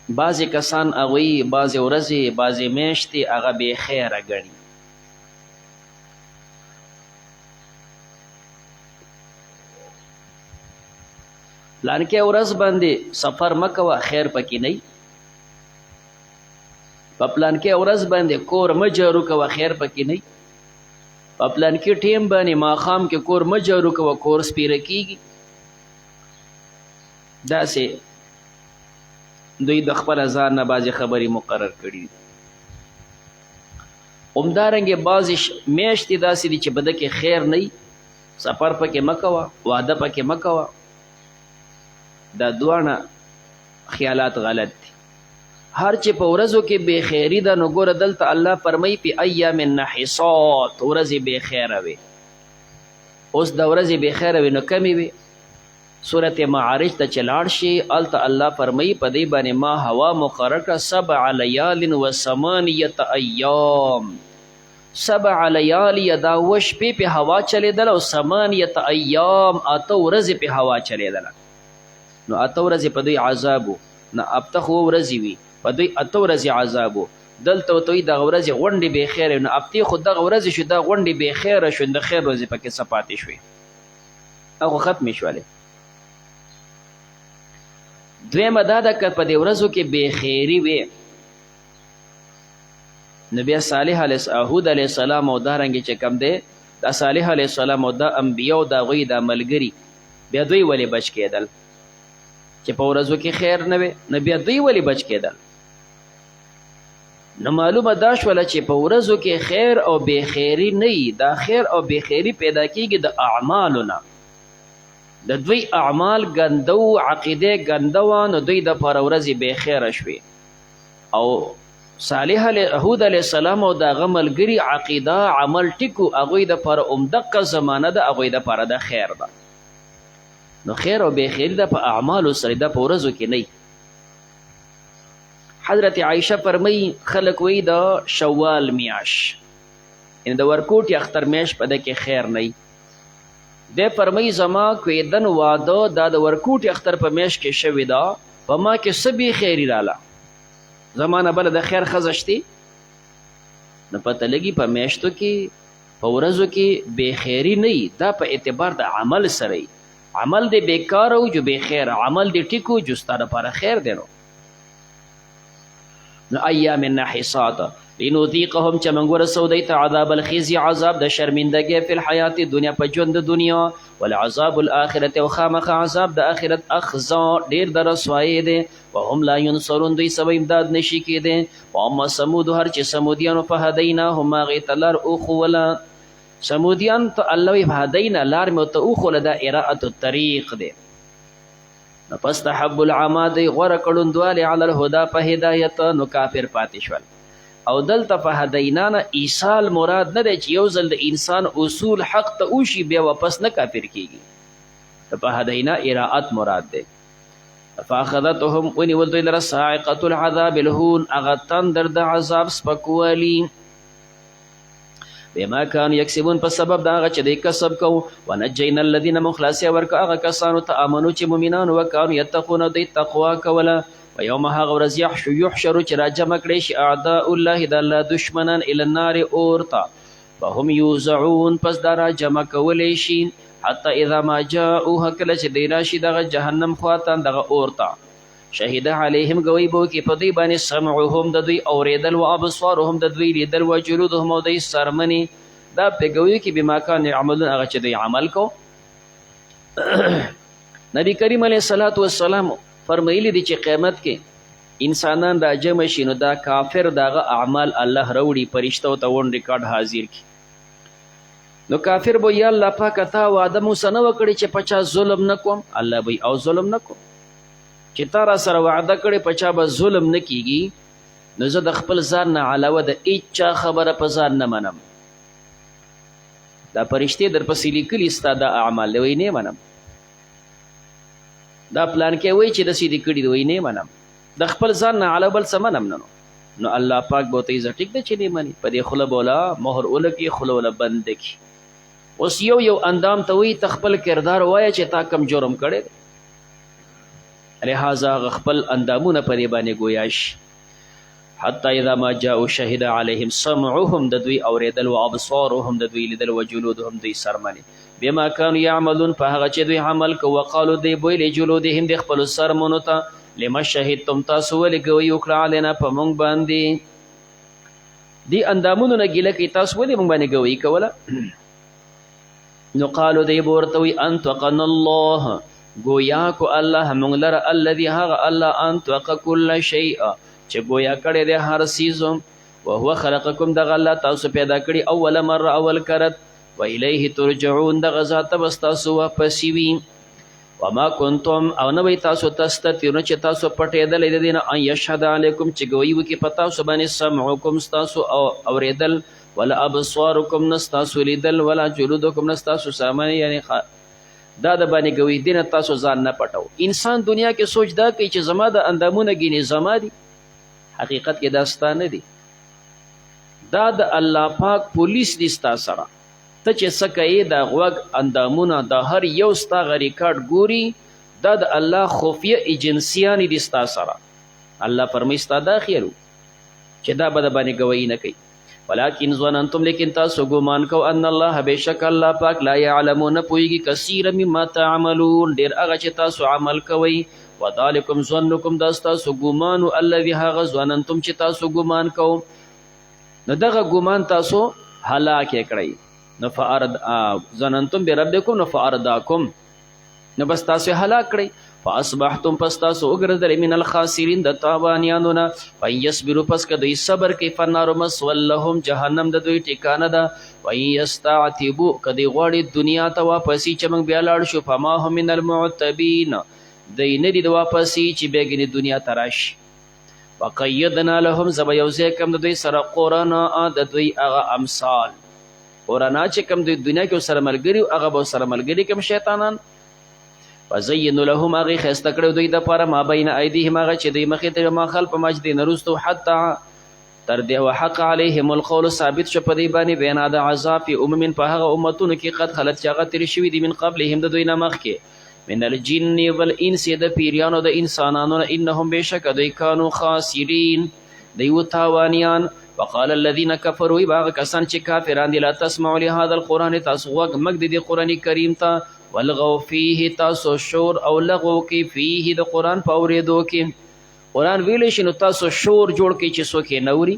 A: بعضی کسان هغوی بعضې ورځې بعضې میاشتې هغه بې خیره ګڼي پلانکې ورځ باندې سفر مه کوه خیر پکې نه په پلانکې ورځ باندې کور مه جارو کوه خیر پکې نه په پلانکې ټیم باندې ماښام کې کور مه جارو کوه کور سپیره کېږي داسې دوی د خپل ځان نه بعضې خبرې مقرر کړي همدارنګې بعضې میاشتې داسې دي چې بده کې خیر نه وي سفر پکې مه کوه واده پکې مه کوه دا دواړه خیالات غلط دي. هر چې په ورځو کې بې خیري ده نو ګوره دلته الله فرمایي په ایام نحسات ورځې بې خیره وي. اوس د ورځې بې خیره وي نو کمې وي. صورت معارج ته چې لاړ شي هلته الله فرمایي په دې باندې ما هوا مقرر کړه 7 لیال و 8 ایام. 7 لیالي دا 8 شپې په هوا چلیدله او 8 ایام 8 ورځې په هوا چلیدله. نو 8 ورځې په دوی عذاب و نه هفته خو ورځې وي په دوی 8 ورځې عذاب و. دلته ورته وایي دغه ورځې غونډې بې خیره نو هفتې خو دغه ورځې شو دا غونډې بې خیره شو د خیر ورځې پکې څه پاتې شوې هغه ختمې شولې. دویمه دا ده که په دې ورځو کې بې خیري وي نو بیا صالح هود علیه السلام او دارنګې چې کم دی دا صالح علیه السلام او دا انبیا او د هغوی دا ملګري بیا دوی ولې بچ کېدل چې په ورځو کې خیر نه وي نو بیا دوی ولې بچ کېدل. نو معلومه دا شوله چې په ورځو کې خیر او بې خیري نه وي. دا خیر او بې خیري پیدا کېږي د اعمالو نه. د دوی اعمال ګنده و عقیده ګنده وه نو دوی دپاره ورځې بې خیره شوې. او صالح هود علیه السلام او د هغه ملګري عقیده عمل ټیکو هغوی دپاره همدقه زمانه ده هغوی دپاره د خیر ده. نو خیر او بې خیري ده په اعمالو سره ده په ورځو کې نه. حضرت عایشه فرمایي خلک وایي د شوال میاش یعنې د ورکوټي اختر میاشت په ده کې خیر نه. دی فرمایي زما کویدن واده دا د ورکوټي اختر په میاشت کې شوې ده په ما کې څه بې خیري راله زما نه بله د خیر ښځه شتې نو پته لګي په میاشتو کې په ورځو کې بې خیري نه وي. دا په اعتبار د عمل سره وي. عمل دی بیکاره و جو بې خیر عمل دی ټیکو جو ستا دپاره خیر دی. نو ایام نحسات لنذیقهم چې موږ ورسو دی ته عذاب الخزي عذاب د شرمندګۍ فی الحیات دنیا په ژوند د دنیا ولعذاب الاخرة او خامخا عذاب د آخرت اخزا ډیر د رسوایی دی وهم لا ینصرون دوی سبا امداد نشي کېدی. واما ثمود هر چې ثمودیانو فهدیناهم هغې ته لار اوښوله. ثمودیان ته الله وایي فهدینا لار مې ورته اوښوله دا اراءة الطریق دی. نو فاستحبوا العمى دی غوره کړوندوالی علی الهدا په هدایت نو کافر پاتې شول. او دلته په هدینا نه ایصال مراد نه دی چې یو ځل د انسان اصول حق ته اوشي بیا واپس نه کافر کیږي. په هدینا اراءت مراد دی. فاخذتهم ونیول دوی لره صاعقة العذاب الهون هغه تندر د عذاب سپکوالی بما كانوا يكسبون په سبب د هغه چې دوی کسب کوو. ونجینا الذین مخلصیا ورکو هغه کسانو ته امنو چې مؤمنان وکانو یتقون دوی تقوا کوله. ویوم هغه ورځ یحشر چې راجمع کړی شي اعداء الله د الله دشمنان الی النار اور ته فهم یوزعون پس دا راجمع کولی شي حتی اذا ما جاءوها کله چې دی راشي دغه جهنم خواته دغه اور ته شهید علیهم گوی بو کې په دوی باندې سمعهم د دوی اوریدل و ابصارهم د دوی لیدل و جلودهم او دوی سرمنې دا په گوی کې بما کانوا یعملون هغه چې دوی عمل کو. نبی کریم علیه الصلاة والسلام فرمایلی دی چې قیامت کې انسانان دا جمع شي نو دا کافر دغه اعمال الله راوړي فرشتو ته ون ریکارډ حاضر کړي. نو کافر به یا الله پاکه تا وعده مو څه نه وکړې چې په چا ظلم نه کوم. الله به او ظلم نه کوم چې تا را سره وعده کړې په چا به ظلم نه کیږي نو زه د خپل ځان نه علاوه د هیچا خبره په ځان نه منم. دا فرشتې درپسې لیکلي ستا دا اعمال دی وایي نه منم. دا پلان کې وایي چې داسې دې کړي دی وایي نه منم. د خپل ځان نه علاوه بل څه منم نه. نو الله پاک به ورته وایي زه ټیک دی چې نه مني په دې خوله به وله مهر ولګي خوله وله بند کړي. اوس یو اندام ته وایي ته خپل کردار ووایه چې تا کم جرم کړی دی لہذا خپل اندامونه په دې باندې ګویا شي. حتی اذا ما جاءوا شهد علیهم سمعهم د دوی اوریدل و ابصارهم د دوی لیدل و جلودهم دوی سرمنې بما كانوا يعملون په هغه چې دوی عمل کو. وقالو دوی بویل جلودهم د خپلو سرمنو ته لما شهدتم تاسو ولې ګویي وکړه علینا په موږ باندې. دې اندامونو نه ګیله کوي تاسو ولې موږ باندې ګویي کوله. نو قالو دوی به ورته وایي انطقنا الله گویا کو الله مونږ لره الذي هغه الله انطق كل شيء چې گویا کړی دی هر څیزو وهو خلقکم دغه الله تاسو پیدا کړي اول مره اول کرت و الیه ترجعون دغه ذات به ستاسو واپس وي. وما کنتم او نه وی تاسو تستترون چې تاسو پټېدل د دینه ان یشهد علیکم چې ګوی وکي پتا سو باندې سمعکم تاسو او اوریدل ولا ابصارکم نستاسو لیدل ولا جلودکم نستاسو سامان یعنی دا د باندې ګوی دینه تاسو ځان نه پټو. انسان دنیا کې سوچ دا کوي چې زما د اندامونه ګینه زما دي، حقیقت کې دا ستانه دي، دا د الله پاک پولیس دي ستا سره. ته چې څه کوې د غوږ اندامونه د هر یو ستا غ ریکارډ ګوري، دا د الله خفیه ایجنسیانې دي ستا سره. الله فرمایي ستا دا خیال چې دا به د باندې ګویي نه کوي. ولکن ظننتم لیکن تاسو ګمان کو ان الله بېشک الله پاک لا یعلمو نه پوهېږي کثیره مما تعملون ډېر هغه چې تاسو عمل کوئ. وذلکم ظنکم دا ستاسو ګمان الذي هغه ظننتم چې تاسو ګمان کو، نو دغه ګمان تاسو هلاک یې کړئ. نو ظننتم بربکم نو فارداکم، نو بس تاسو هلاک کړئ. فاصبحتم پس تاسو وګرځئ من الخاسرین د تاوانیانو نه. وان یصبروا پس که دوی صبر کوي فالنار مثوی لهم جهنم د دوی ټکانه ده. وان یستعتبوا که دوی غواړي دنیا ته واپسي چې موږ بیا لاړ شو فما هم من المعتبین دوی نه دي د واپسي چې بیا ګنې دنیا ته راشي. وقیدنا لهم زه به یو ځای کړم د دوی سره قرناء د دوی هغه امثال قرناء چې کوم دوی دنیا کې سره ملګري هغه به سره ملګري کوم شیطانان. فزینوا لهم هغې ښایسته کړی دوی دپاره ما بین ایدیهم هغه چې دوی مخې ته ما خلف ماچ دی نه وروستو حتی تر دې وحق علیهم القول ثابت شو په دوی باندې بینا د عذاب فی امم په هغه امتونو کې قد خلت چې هغه تېرې شوي دي من قبلهم د دوی نه مخکې من الجن والانس د پیریانو د انسانانو نه انهم بېشکه دوی کانو خاسرین دوی و تاوانیان. وقال الذين كفروا باغ کسان چې کافران دي لا تسمعوا لهذا القرآن تاسو غوږ مږ د دې قرآن کریم ته والغوا فيه تاسو شور او لغو کې فيه د قرآن په اورېدو کې قرآن ویلی شي نو تاسو شور جوړ کړئ چې څوک یې نه اوري.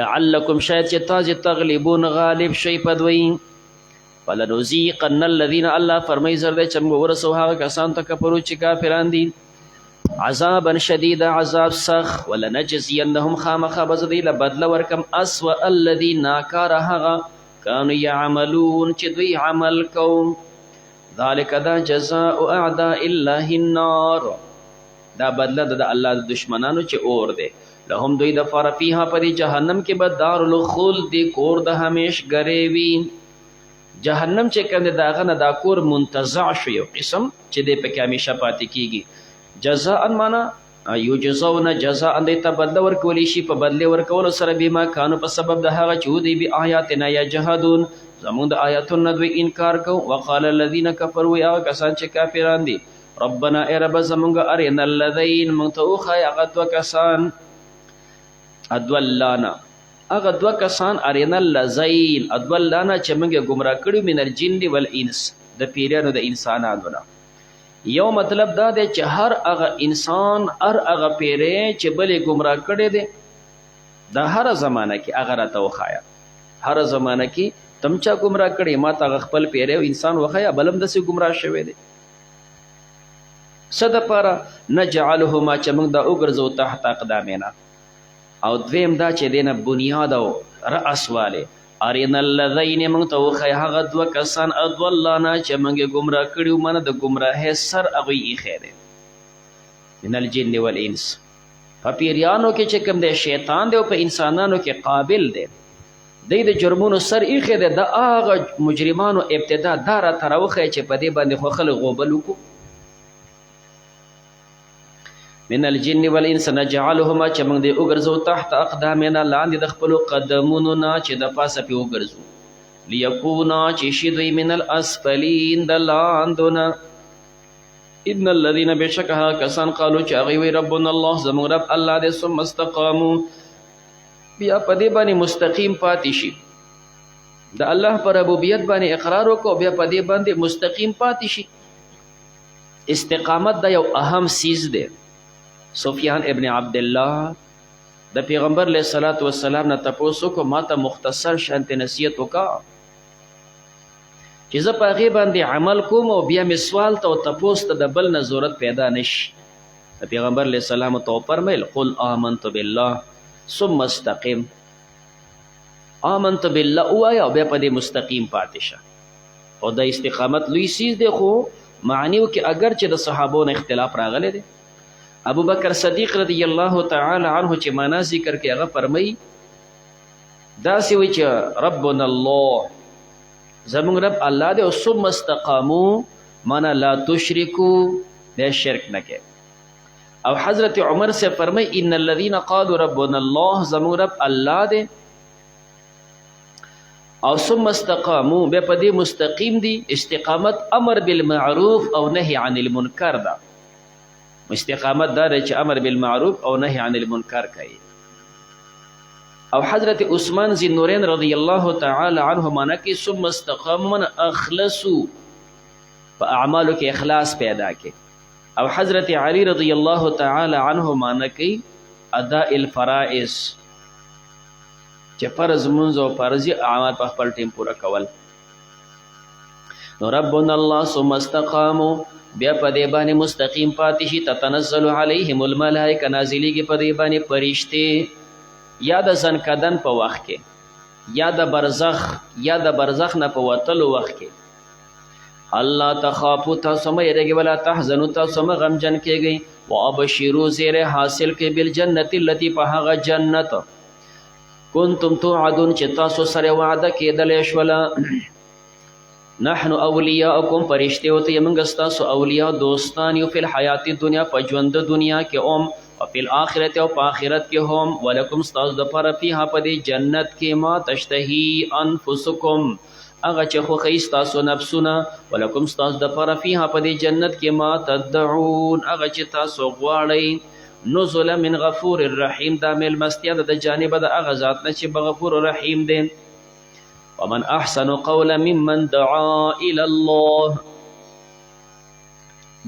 A: لعلکم شاید چې تاسو تغلبون غالب شئ په دوی. فلنذیقن الذین الله فرمایي زر دی چې موږ ورسو هغه کسانو ته کفرو چې کافران دي عذابا شدید عذاب سخت. ولنجزینهم خامخا به زه دوی له بدله ورکم اسوأ الذي ناکاره هغه کانو یعملون چې دوی عمل کوم. ذالک دا جزاء اعداء الله النار دا بدله د الله د دشمنانو چې اور دی. لهم دوی دپاره فیها په دې جهنم کې به دار الخلد کور د همیشګرۍ وي. جهنم چې کوم دی د هغه نه دا کور منتزع شو یو قسم چې دی پکې همیشه پاتې کیږي. جزاء معنا یجزون جزاء دی ته بدله ورکولی شي په بدله ورکولو سره بما کانو په سبب د هغه چې دوی به آیاتنا یجحدون زموږ د آیاتونو نه دوی انکار کو. وقال الذین کفروا هغه کسان چې کافران دي ربنا ای رب زموږ ارنا الذین موږ ته وښایه هغه دوه کسان ادولانا هغه دوه کسان ارنا الذین ادولانا چې موږ یې ګمراه کړي من الجن والانس د پیریانو د انسانانو نه. یو مطلب دا دی چې هر هغه انسان هر هغه پیری چې بلې ګمراه کړی دی دا هره زمانه کې هغه راته وښایه. هره زمانه کې تم چا ګمراه کړی ما ته هغه خپل پیری او انسان وښایه بل هم داسې ګمراه شوی دی. څه دپاره نجعلهما چې موږ دا وګرځو تحت اقدامنا. او دویم دا چې دی نه بنیاد او رأس والی ارنا الذین موږ ته وښایه هغه دوه کسان اضلانا چې موږ یې ګمراه کړي وو منه د ګمراهۍ سر هغوی ایښی دی من الجن والانس. په پیریانو کې چې کوم دی شیطان دی او په انسانانو کې قابل دی دی د جرمونو سر ایښی دی. د هغه مجرمانو ابتدا دا راته راوښیه چې په دې باندې خو خلک غوبل وکړو. من الجن والانس نجعلهما چې موږ دې وګرځو تحت اقدامنا لاندې د خپلو قدمونو نه چې د پاسه پې وګرځو لیکونا چې شي دوی من الاسفلین د لاندو نه. ان الذین بېشک هغه کسان قالو چې هغوی وایي ربنا الله زموږ رب الله دی ثم استقامو بیا په دې باندې مستقیم پاتې شي د الله په ربوبیت باندې اقرار وکړو بیا په دې باندې مستقیم پاتې شي. استقامت دا یو اهم سیز دی. سفیان ابن عبدالله د پیغمبر علیه الصلاة والسلام نه تپوس وکړو ما ته مختصر شانتې نصیحت وکړه چې زه په هغې باندې عمل کوم او بیا مې سوال ته او تپوس ته د بل نه ضرورت پیدا نشي. د پیغمبر علیه السلام ته وفرمیل قل آمنت بالله ثم استقم. آمنت بالله ووایه او بیا په دې مستقیم پاتې شه. او د استقامت لوی سیز دی، خو معنیو کې اگر چې د صحابو نه اختلاف راغلی دی. ابو بکر صدیق رضی الله تعالی عنه چې معنا ذکر کې هغه فرمایي داسې وایي چې ربنا الله، زمونږ رب الله دی، او ثم استقامو معنا لا تشرکو، د شرک نه کوي. او حضرت عمر سے فرمائی ان الذين قالوا ربنا الله، زمون رب الله دے، او ثم استقاموا بے پدی مستقیم دی. استقامت امر بالمعروف او نهی عن المنکر دا. استقامت دا چې امر بالمعروف او نهی عن المنکر کوي. او حضرت عثمان ذی النورین رضی اللہ تعالی عنہ مانا کہ ثم استقاموا من اخلصو، په اعمالو کې اخلاص پیدا کې. او حضرت علی رضی اللہ تعالی عنہ مانا کی اداء الفرائض، چې فرض منځ او فرضي اعمال په خپل ټیم پوره کول. نو ربنا الله ثم استقاموا، بیا په دې باندې مستقیم پاتې شي. تتنزل علیهم الملائکه، نازلیږي په دې باندې فرشتې، یا د زنکدن په وخت کې، یا د برزخ، یا د برزخ نه په وتلو وخت کې. الله تخافو، تاسو مه یریږئ، ولا تحزنوا، تاسو مه غمجن کیږئ. وابشروا، زیری حاصل کړئ، بالجنت التي، په هغه جنت کنتم توعدون چې تاسو سره وعده کېدلی شوله. نحن اولیاءکم، فرشتې ورته یې موږ ستاسو اولیاء دوستان یو، فی الحیات دنیا، په ژوند دنیا کې هم، او فی الاخرت، او په آخرت کې هم. ولکم ستاسو دپاره فیها، په دې جنت کې، ما تشتهی انفسکم، هغه چې خوښوي ستاسو نفسونه. ولکم ستاسو دپاره فیها، په دې جنت کې، ما تدعون، هغه چې تاسو غواړئ. نزلا من غفور الرحیم، دا میلمستیا ده د جانبه د هغه ذات نه چې بغفور رحیم دی. ومن احسن قولا ممن دعا الى الله،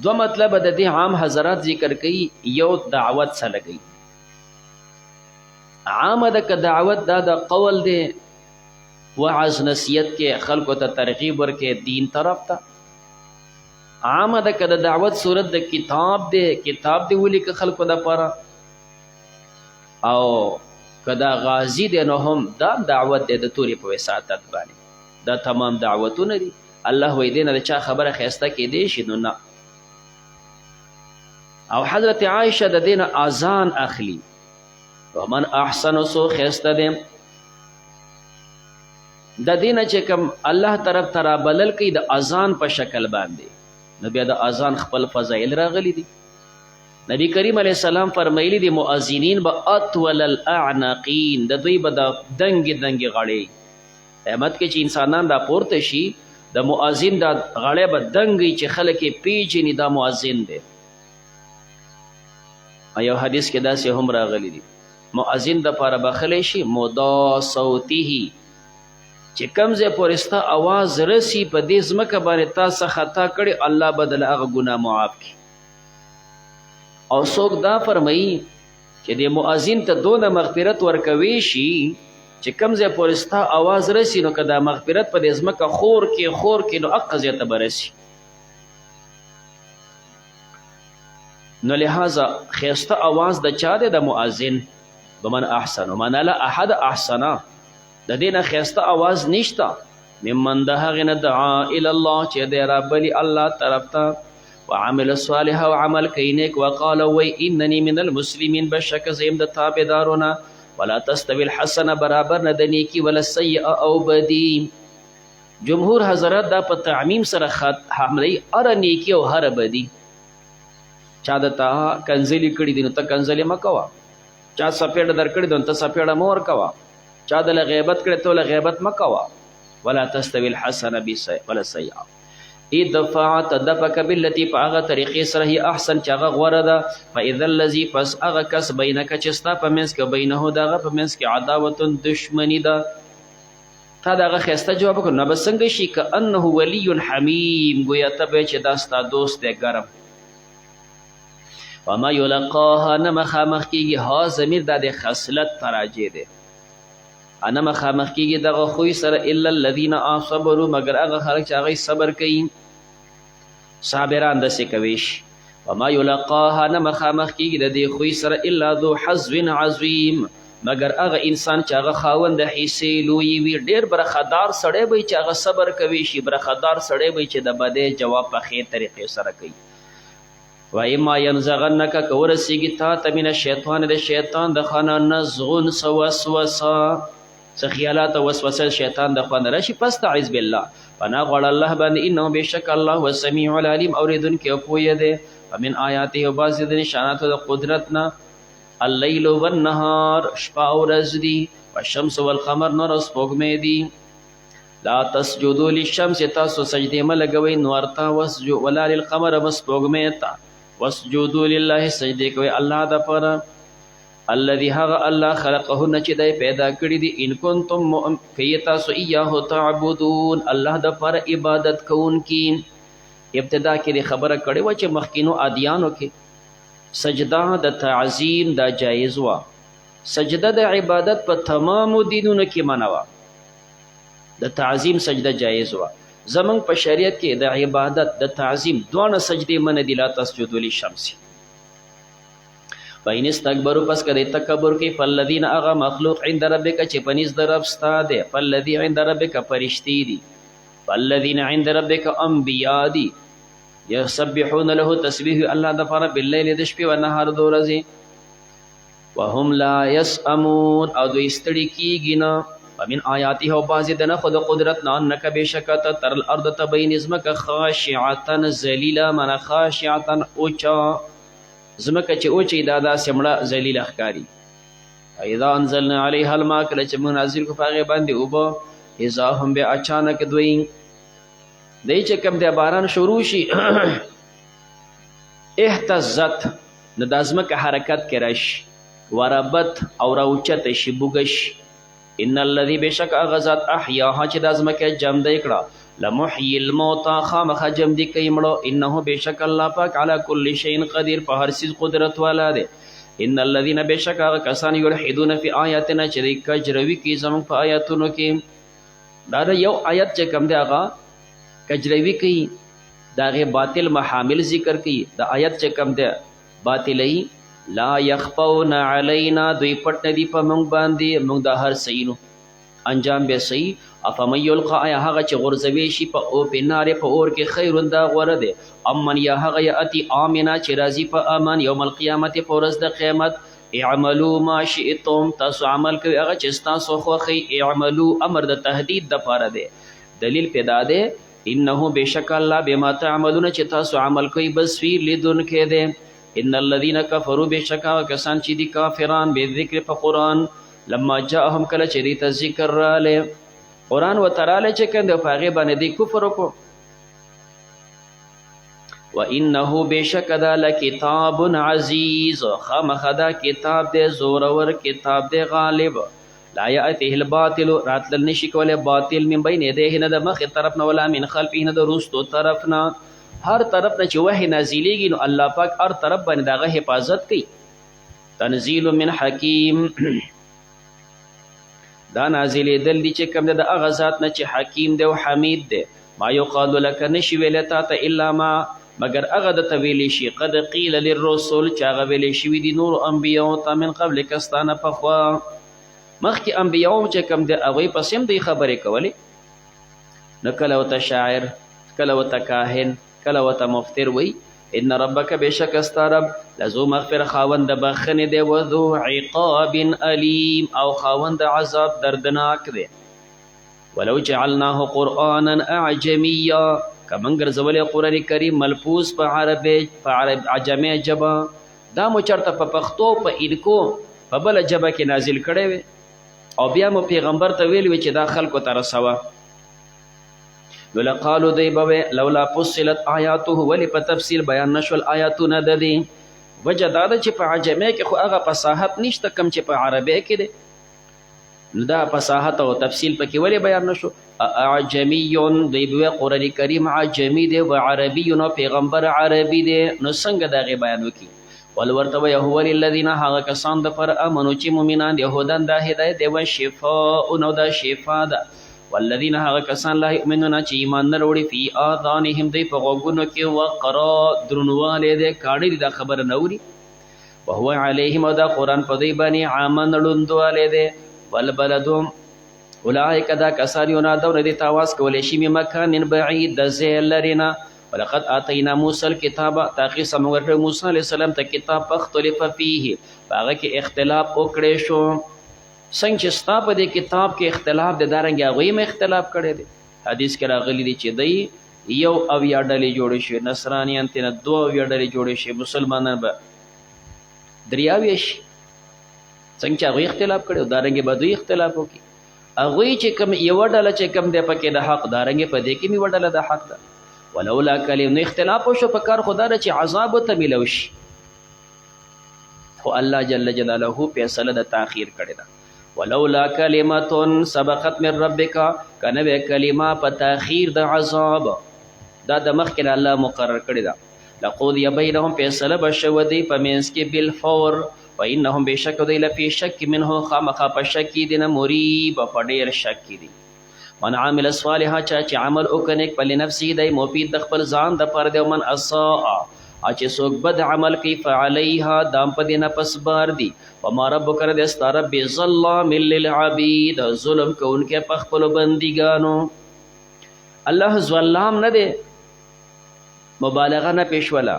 A: دو مطلب د دې عام حضرات ذکر کوي. یو دعوت سره لګي، عام د که دعوت دا د قول دی، وعظ نصیحت کې خلکو ته ترغیب ورکې دین طرف ته. عامه ده که د دعوت صورت د کتاب دی، کتاب دی ولیکه خلکو دپاره، او که دا غازی دی نو هم دا دعوت دی د تورې په وساطت باندې. دا تمام دعوتونه دي. الله وایي دې نه د چا خبره ښایسته کېدی شي، نو نه. او حضرت عایشه د دې نه اذان اخلي. ومن احسن، سو ښایسته دی د دې نه چې کوم الله طرف ته رابلل کوي د اذان په شکل باندې، نو بیا د اذان خپل فضایل راغلی دي. نبی کریم علیه السلام فرمایلی دي مؤذنین به اطول الاعناقین، د دوی به د دنګې دنګې غړې، قیامت کې چې انسانان راپورته شي د مؤذن دا غړې به دنګې چې خلک یې پیژني دا مؤذن دی. یو حدیث کې داسې هم راغلی دي مؤذن دپاره بخلی شي مدا صوته، چې کم ځای پورې ستا اواز رسي په دې ځمکه باندې تا څه خطا کړې، الله به دله هغه ګناه معاف کړي. او څوک دا فرمایي چې د مؤذن ته دونه مغفرت ورکوي شي چې کم ځای پورې ستا اواز رسي، نو که دا مغفرت په دې ځمکه خور کې نو هغه ځای ته به رسي. نو لہذا ښایسته اواز د چا دی؟ د مؤذن. بمن احسن، معنا لا احد احسنه، د دې نه ښایسته اواز نشته. ممن د هغې نه دعا الی الله، چې دی رابلي الله طرف ته، وعمل صالحا، او عمل کوي نیک، وقال وی انني من المسلمین، بشک زه یم د تابعدارونه. ولا تستوي الحسنه، برابر نه د نیکي، ولا السیئه او بدی. جمهور حضرات دا په تعمیم سره حملوي، هره نیکي او هره بدی. چا د تا کنځلي کړي دي نو ته کنځلې مه کوه، چا سپېړه درکړې ده نو ته سپېړه مه ورکوه، چا دله غیبت کړی ته له غیبت مه کوه. ولا تستوي الحسنه ولا السیئه، ادفع تدفق بالتي، په هغه طریقې سره هي احسن چې هغه غوره ده. فاذا الذي، پس هغه کس بینک چې ستا په منځ کې، بینه د هغه په منځ کې عداوت، دشمني ده. تا د هغه ښایسته جواب وکړو، نو به څنګه شي؟ کانه ولی حمیم، گویا ته به چې دا ستا دوست دی ګرم. وما یلقاها، نه مخامخ کېږي، ها ضمیر دا د خصلت ته راجع دی، نه مخامخ کېږي دغه خوی سره، الا الذین صبروا، مگر هغه خلک چې هغوی صبر کوي، صابران داسې کوي شي. وما یلقاها، نه مخامخ کېږي د دې خوی سره، الا ذو حظ عظیم، مګر هغه انسان چې هغه خاوند د حصې لوی وي ډېر برخدار سړی به چې هغه صبر کوي شي برخدار سړی به چې د بدې جواب په ښې طریقې سره کوي. وایما ینزغنک که ورسیږي تا ته من الشیطان د شیطان د خوا نه نزغون څه وسوسه څه خیالات او وسوسه شیطان د خوا نه راشي فاستعذ بالله پناه غواړه الله باندې انه بېشکه الله هو السمیع العلیم اورېدونکی او پوهه دی. ومن آیاته او بعضې د نشاناتو د قدرت نه اللیل والنهار شپه او ورځ دي والشمس والقمر نور او سپوږمۍ دي. لا تسجدوا للشمس تاسو سجدې مه لګوئ نور ته ولا للقمر سپوږمۍ ته واسجدوا لله سجدې کوئ الله دپاره الذي هغه الله خلقهن چې دی پیدا کړي دي ان کنتم که تاسو ایاه تعبدون الله دپاره عبادت کوونکي. ابتدا کې خبره کړې وه چې مخکینو ادیانو کې سجده د تعظیم دا جایز وه سجده د عبادت په تمامو دینونو کې منع وه د تعظیم سجده جایز وه. زمونږ په شریعت کې د عبادت د تعظیم دواړه سجدې منع دي لا تسجدوا للشمس. فإن استكبروا پس که د تکبر کوي فالذین هغه مخلوق عند ربک چې په نزد د رب ستا دی فالذي عند ربک فرشتې دي فالذین عند ربک انبیا دي یسبحون له تسبیح الله دپاره باللیل د شپې والنهار د ورځې وهم لا یسأمون او دوی ستړي کیږي نه. ومن آیاته او بعضې د نښو د قدرت نه انک بېشکه ته تر الارض تبین ځمکه خاشعة ذلیله معنه خاشعة اوچه ځمکه چې اوچې دا داسې مړه ذلیله ښکاري. اذا انزلنا علیها الماء کله چې موږ نازل کړو په هغې باندې اوبه اذا هم بیا اچانک دوی دی چې کوم دی باران شروع شي اهتزت نو دا ځمکه حرکت کې راشي وربت او راوچته شي بوږه شي. ان الذي بشک هغه ذات احیاها چې دا ځمکه جمدی کړه لمحیي الموتى خامخا جمدی کوي مړه انه بشک الله پاک علی کل شیء قدیر په هر څیز قدرت والا دی. ان الذين بشک هغه کسان یلحدون فی آیاتنا چې دوی کجروي کوي زموږ په آیاتونو کې دا یو آیت چې کوم دی هغه کجروي کوي د هغې باطل محامل ذکر کوي د آیت چې کوم دی باطلوي لا یخفون علینا دوی پټ نه دي په موږ باندې موږ دا هر صحیح نو انجام بیا صحیح. افمن یلقا آیا هغه چې غورځوي شي په نارې په اور کې خیر دا غوره دی امن یا هغه یأتي آمنا چې راځي په امان یوم القیامت په ورځ د قیامت. اعملوا ما شئتم تاسو عمل کوي هغه چې ستاسو خوښوي اعملوا امر د تهدید دپاره دی دلیل پیدا دی انه بېشک الله بما تعملون چې تاسو عمل کوئ بصیر لیدونکی دی. ان الذين كفروا بشکا کسان چې دي کافران به ذکر په قرآن لما جاءهم کله چې دې ته ذکر راله قرآن وتراله چې کنده په هغې باندې دی کفر وکړو. وانه بشک دا لکتاب عزیز خامخا دا کتاب دی زورور کتاب دی غالب لا یأتیه الباطل راتلل نشي کولی باطل من بین یدیه نه د مخې طرف نه ولا من خلفه نه د وروستو طرف نه هر طرف نه چې وحی نازلیږي نو الله پاک هر طرف باندې د هغه حفاظت کوي. تنزیل من حکیم دا نازلېدل دي چې کوم دی د هغه ذات نه چې حکیم دی او حمید دی. ما یقال لک نشي ویلی تا ته الا ما مگر هغه درته ویلی شي قد قیل للرسل چې هغه ویلی شوي دي نورو انبیاو ته من قبلک ستا نه پخوا مخکې انبیاو چې کوم دی هغوی پسې هم دوی خبرې کولې نو کله ورته شاعر کله ورته کاهن کله ورته مفتر وی. ان ربک بشک ستا رب لذو مغفر خاوند د بخښنې دی وذو عقاب علیم او خاوند عذاب دردناک دی. ولو جعلناه قرآنا اعجمیا که موږ ګرځولی قرآن کریم ملفوظ په عجمي ژبه دا مو چېرته په پښتو په انکو په بله ژبه کې نازل کړی وی او بیا مو پیغمبر ته ویل وی چې دا خلکو ته رسوه نو لقالو دی به لولا فصلت آیاته ولې په تفصیل بیان نشول آیاتونه د دې وجه دا ده چې په عجمي کې خو هغه فصاحت نشته کم چې په عربی کې دی نو دا فصاحت او تفصیل پکې ولې بیان نشو. اعجمی دی به قرآن کریم عجمی دی و عربی نو پیغمبر عربی دی نو څنګه د هغې بیان وکړي. ولورته وی هو للذین هغه کسان دپاره امنو چې مؤمنان دي هدن دا هدایت دی و شفاء نو دا شفا ده والذین هغه کسان لا یؤمنون چې ایمان نه راوړي فی آذانهم دوی په غوږونو کې وقرا درنوالی دی کاڼي دي دا خبره نه اوري وهو علیهم او دا قرآن په دوی باندې عامن ړوندوالی دی. والبلدو اولئک دا کسان ینادون دې ته آواز کولی شي من مکان بعید د ځای لرې نه. ولقد آتینا موسی الکتاب تحقیق سره موږ ورکړی موسی علیه السلام ته کتاب فاختلف فیه په هغه کې اختلاف وکړی شو. څنګه چې ستا په دې کتاب کې اختلاف دی دارنګې هغوی هم اختلاف کړی دی. حدیث کې راغلی دی چې دی 1 ډلې جوړې شوې، نصرانیان تېنه 2 ډلې جوړې شوې، مسلمانان به 3 شي. څنګه چې هغوی اختلاف کړی دارنګې به دوی اختلاف وکړي. هغوی چې کوم یوه ډله چې کوم دی پکې د حق دارنګې په دې کې هم یوه ډله د حق ده. ولولا کلمه نو اختلاف وشو په کار خدا ده چې عذاب ورته میلو شي، خو الله جل جلاله فیصله د تاخیر کړې ده. ولولا کلمه سبقت من ربک، کنه به کلمه په تاخیر د عذاب دا د مخکې الله مقرر کړې ده. لقضی بینهم فیصله به شوه دی په منځ کې بالفور، وانهم بشک دی لفی شک منه خامخا په شک کې دي نه مریب په ډېر شک کې دي. من عامل صالحا چا چې عمل وکړي په لنفسه دی مفید د خپل ځان د پر دی. من اساء چې څوک بد عمل کوي فعلیها دام په دې نفس بار دی. وما ربک د ستا رب بظلام للعبید ظلم کوونکی په خپلو بندګانو. الله ظلام نه دی، مبالغه نه پیشوله.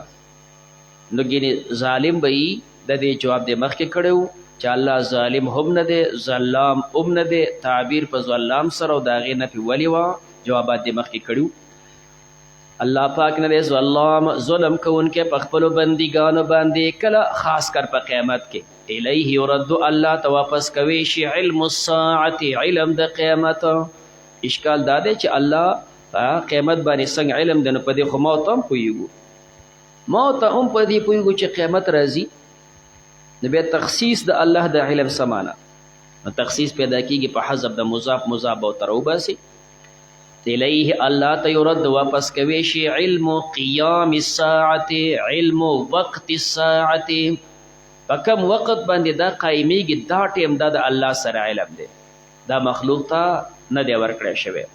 A: نو ګینې ظالم به یي د دې جواب د مخکې کړی و چې الله ظالم هم نه دی ظلام هم نه دی. تعبیر په ظلام سره او د هغې نه پې ولې وه جوابات د مخکې کړي و. الله پاک نه دی ظلام ظلم کوونکی په خپلو بندګانو باندې. کله خاص کر په قیامت کې الیه یرد الله ته واپس کوي شي علم الساعت علم د قیامت. اشکال دا دی چې الله په قیامت باندې څنګه علم دی نو په دې خو ما ته هم پوهېږو، ما ته هم په دې پوهېږو چې قیامت راځي. نو بیا تخصیص د الله د علم سمانه نو تخصیص پیدا کیږي په حذف د مضاف مضاف او تر وباسي. الیه الله ته یرد واپس کوي شي علم قیام الساعت علم وقت الساعت، په کوم وخت باندې دا قایمیږي دا ټیم دا د الله سره علم دی، دا مخلوق ته نه دی ورکړی شوی.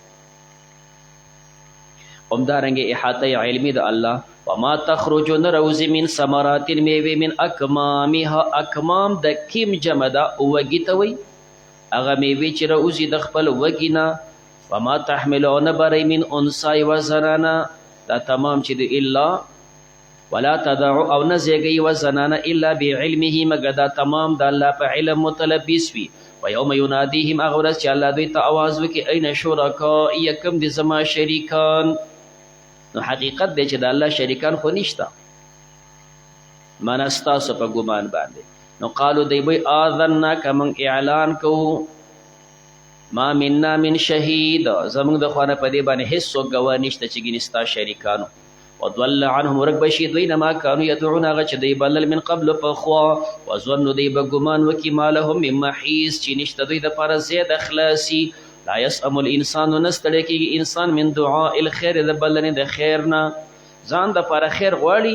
A: همدارنګې احاطه علمي د الله. وما تخرج نروزی من ثمرات میوه من اکمامها، اکمام د کیم جمع ده وږي ته وایي هغه میوې چې راوځي د خپل وږي نه. وما تحمل او نه بری من انثی یوه زنانه دا تمام چې د الا ولا تدع او نه زیږوي یوه زنانه الا بعلمه مګر دا تمام د الله په علم متلبس وي. ویوم ینادیهم هغه ورځ چې الله دوی ته آواز وکړي این شرکایی کوم دي زما شریکان. نو حقیقت دی چې د الله شریکان خو نشته، من ستاسو په ګمان باندې. نو قالو دی وی آذناک موږ اعلان کوو ما منا من شهید، زموږ د خوا نه په دې باندې هېڅ څوک ګواه نشته چې ګینې ستا شریکانو. وضل عنهم ورک بشي دوی نه ما کانو یدعون هغه چې دوی بلل من قبل پخوا. وظنو دوی به ګمان وکړي ما لهم من محیص چې نشته دوی دپاره ځای د خلاصي. لا یسأم الانسان نه ستړی کېږي انسان من دعاء الخیر د بلنې د خیر نه. ځان دپاره خیر غواړي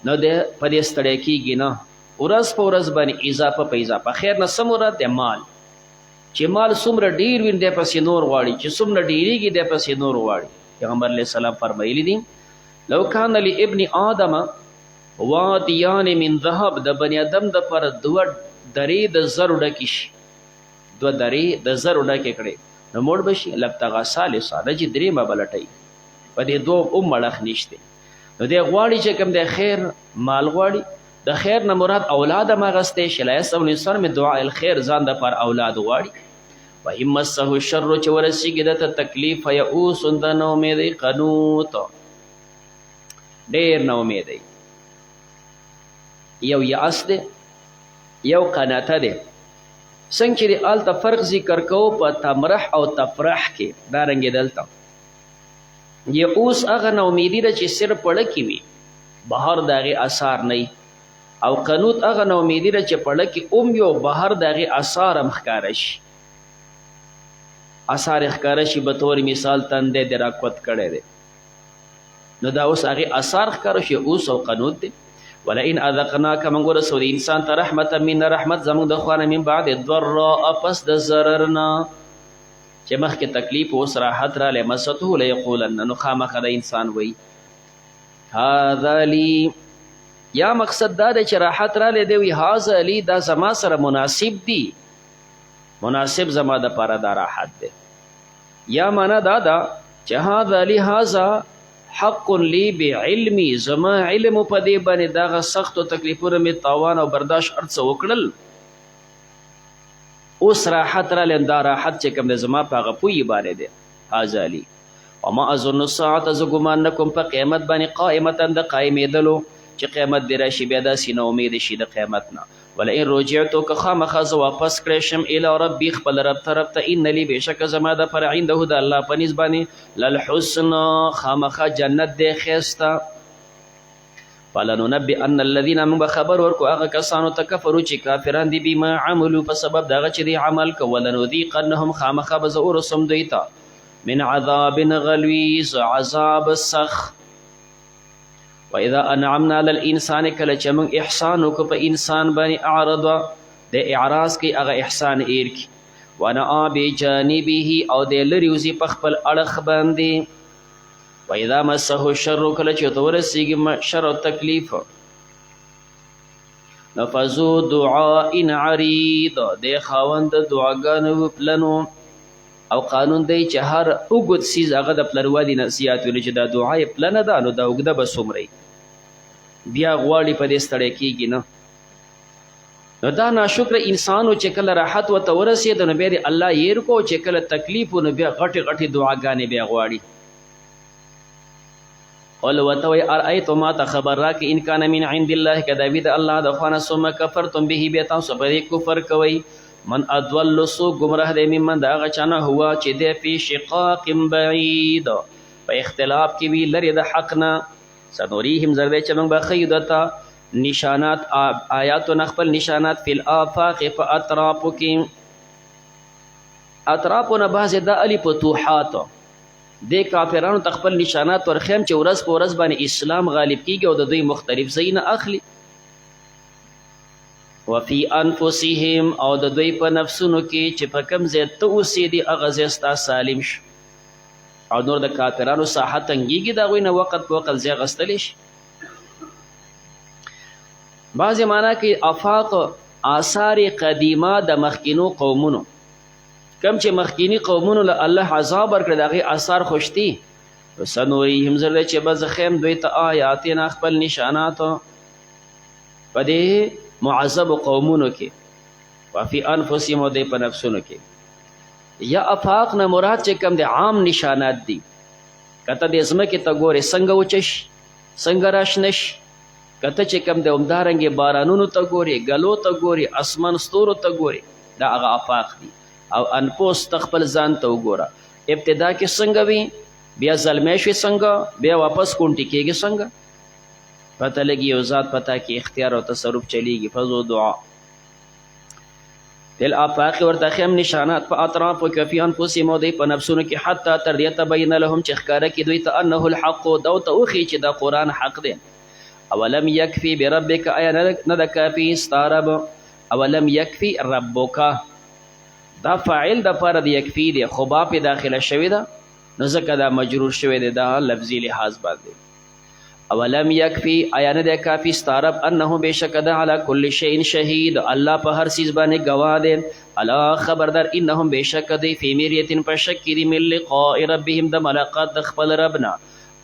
A: نو دی په دې ستړی کېږي نه. ورځ په ورځ باندې اضافه په اضافه. خیر نه څه مراد دی؟ مال. چې مال څومره ډېر وي دی پسې نور غواړي، چې څومره ډېرېږي دی پسې نور غواړي. پیغمبر علیه السلام فرمایلی دي لو کان لابن آدم وادیان من ذهب، د بني آدم دپاره 2 درې د زرو ډکې شي، 2 درې د زرو ډکې کړې نو موړ به شي. لبتغا ثالثا ده چې درېیمه به لټوي، په دې 2 هم مړخ نشته. نو دی غواړي چې کوم دی خیر مال غواړي. د خیر نه مراد اولاد هم اخیستی شي. لا یسأم الانسان من دعاء الخیر، ځان دپاره اولاد غواړي. وان مسه الشر چې ورسېږي ده ته تکلیف یئوس د نه امیدۍ قنوط، ډېر نه امیدۍ. یو یأس دی یو قناطه دی. څنګه چې د هلته فرق ذکر کوو په تمرح او تفرح کې دارنګې دلته یئوس هغه نه امیدي ده چې صرف پړه کې وي بهر د هغې اثار نه وي، او قنوط هغه نه امیدي ده چې پړه کې هم وي او بهر د هغې اثار هم ښکاره شي. اثار ښکاره شي به طور مثال تندی دې راکوت کړی دی نو دا اوس هغې اثار ښکاره شي اوس او قنوط دی. ولئن اذقناک موږ ورسو د انسان ته رحمتا منا رحمت زموږ د خوا نه من بعد ضراء پس د ضرر نه چې مخکې تکلیف اوس راحت رالی مسته لیقولن نو خامخه د انسان وی هذا لی یا مقصد دا دی چې راحت رالی دی وي هذا لی دا زما سره مناسب دی، مناسب زما دپاره دا راحت دی. یا معنا دا ده چې هذا لی هذا حق لی بعلمی، زما علم په دې باندې دغه سختو تکلیفونو مې تاوان او برداشت هر څه وکړل، اوس راحت رالی، دا راحت چې کوم دی زما په هغه پوهې باندې دی. هذا لی وما اظن الساعة، زه ګمان نه کوم په قیامت باندې قائمتا د قایمېدلو، چې قیامت دې راشي بیا داسې نه امید شي د قیامت نه. ولئن رجعتو که خامخا زه واپس کړی شم الی ربي خپل رب طرف ته، ان لی بېشکه زما دپاره عنده د الله په نس باندې للحسن، خامخا جنت دی ښایسته. فلننبئن الذین، موږ به خبر ورکو هغه کسانو ته کفرو چې کافران دي بما عملو په سبب دغه چې دی عمل کو، ولنذیقنهم خامخا به زه ورسم دوی ته من عذاب غلیظ، عذاب سخت. وإذا انعمنا على الانسان، کله چې موږ احسان وکړو په انسان باندې اعرض، د اعراض کې هغه احسان ایر کی، ونأى بجانبه، او د لرې وځي په خپل اړخ باندې. وإذا مسه الشر، کله چې ورته ورسېږي شر او تکلیف، نفذو دعاء عريض، د خاوند د دعاګانو پلنو، او قانون دی چې هر اوږد څیز هغه د پلروالي نه زیات ویلي، چې دا دعا یې پلنه ده نو دا اوږده به څومره بیا غواړي په دې ستړی کېږي نه. نو دا ناشکره انسان و چې کله راحت ورته ورسېد نو بیا د الله یېر کو، چې کله تکلیف و نو بیا غټې غټې دعاګانې بیا غواړي. قل ورته وایي ارأیتم، ما ته خبر راکړئ، ان کان من عند الله، که دا وي د الله د خوا نه، ثم کفرتم به، بیا تاسو په دې کفر کوئ. من ادول، سو گمراه دی، ممن دا هغه چا نه هوا چې دی فی شقاق بعید، په اختلاف کې وي لرې د حق نه. سنوریهم، زر دی چې موږ به ښیو دته نشانات آیاتونه، خپل نشانات فی الآفاق، په اطرافو کې. اطرافو نه بعضې دا علی فتوحات، دې کافرانو ته خپل نشانات ورخیم چې ورځ په ورځ باندې اسلام غالب کېږي او د دوی مختلف ځایونه اخلي. وفي انفسهم، او د دوی په نفسونو کې چې په کوم ځای ته اوسېدي هغه ځای ستا سالم شي، او نور د کافرانو ساحه تنګېږي د هغوی نه وقت په وقت ځای اخیستلی شي. بعضې معنا کې افاق آثار قدیمه د مخکینو قومونو، کم چې مخکینی قومونو له الله عذاب ورکړه د هغې آثار خوشتي. سنوریهم، زر دی چې به زه ښیم دوی ته آیاتنا، خپل نشانات په دې معذب قومونو کې، وفي انفسهم، او دی په نفسونو کې. یا افاق نه مراد چې کوم د عام نشانات دي، کته د ځمکې ته ګورې څنګه وچه شي، څنګه راشنه شي، کته چې کوم د همدارنګې بارانونو ته ګورې، ګلو ته ګورې، اسمان ستورو ته ګورې، دا هغه افاق دي. او انفس ته خپل ځان ته وګوره، ابتدا کې څنګه وي، بیا زلمی شوې څنګه، بیا واپس کونټې کېږي څنګه، پته لګي یو ذات پتا کې اختیار او تصرف چلیږي. فضو دعا فی الآفاق، ورته ښیم نشانات په اطرافو کې، فی انفسهم، او دی په نفسونو کې، حتی تر دې تبین لهم چې ښکاره کړي دوی ته انه الحق، دا ورته وښیي چې دا قرآن حق دی. اولم یکفي بربک، آیا نه ده کافي ستا رب، اولم یکفي ربک، دا فاعل د پاره د یکفي دی، خو با پې داخله شوې ده نو ځکه دا مجرور شوی دی، دا لفظي لحاظ باندې. اولم یکفي، آیا نه دی کافي ستا رب، انه بېشکه ده علی کل شیء شهید، الله په هر څیز باندې ګواه دی. الا خبردار، انهم بېشکه دی فی مریة، په شک کې دي من لقاء ربهم، د ملاقات د خپل رب نه.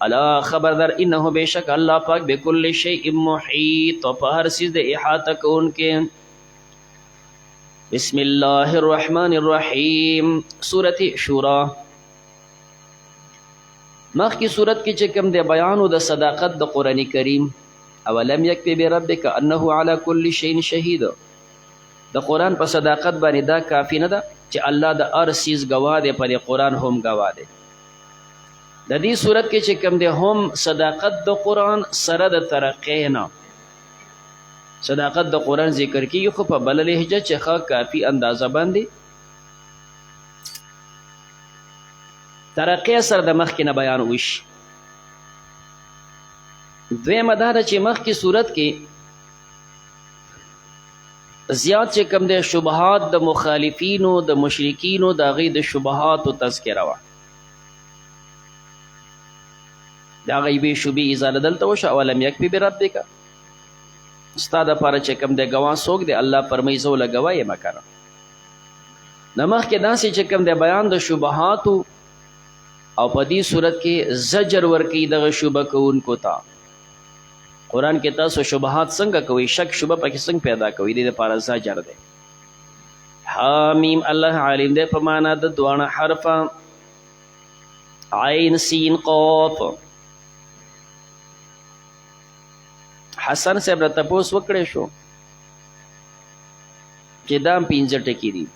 A: الا خبردار، انه بېشکه الله پاک بکل شیء محیط، په هر څیز د احاطه کوونکې. بسم الله الرحمن الرحیم، سورة شورا. مخکې صورت کې چې کوم د بیانو د صداقت د قرآن کریم، اولم یکفي بربک انه علی کل شیء شهید، د قرآن په صداقت باندې دا کافی نه ده چې الله د هر څیز ګواه دی، په دې قرآن هم ګواه دی. د دې صورت کې چې کوم دی هم صداقت د قرآن سره د ترقۍ نه، صداقت د قرآن ذکر کېږي، خو په بله لهجه چې ښه کافي اندازه باندې ترقۍ سره د مخکې نه بیان وشي. دویمه دا ده چې مخکې صورت کې زیات چې کوم دی شبهات د مخالفینو د مشرکینو د هغې د شبهاتو تذکره وه، د هغې بې شبهې ازاله دلته وشوه. اولم یکفي بربک، ستا دپاره چې کوم دی ګواه څوک دی؟ الله فرمایي زه له ګواه یم که نه. نه مخکې داسې چې کوم دی بیان د شبهاتو او په دې صورت کې زجر ورکوي دغه شبه کوونکو ته. قرآن کې تاسو شبهات څنګه کوئ؟ شک شبه پکې څنګه پیدا کوئ؟ دې دپاره زجر دی. حامیم الله عالم دی په معنا د دواړه حرفه عین سین قاف. حسن صاحب را تپوس وکړی شو چې دا هم 5 ټکي دي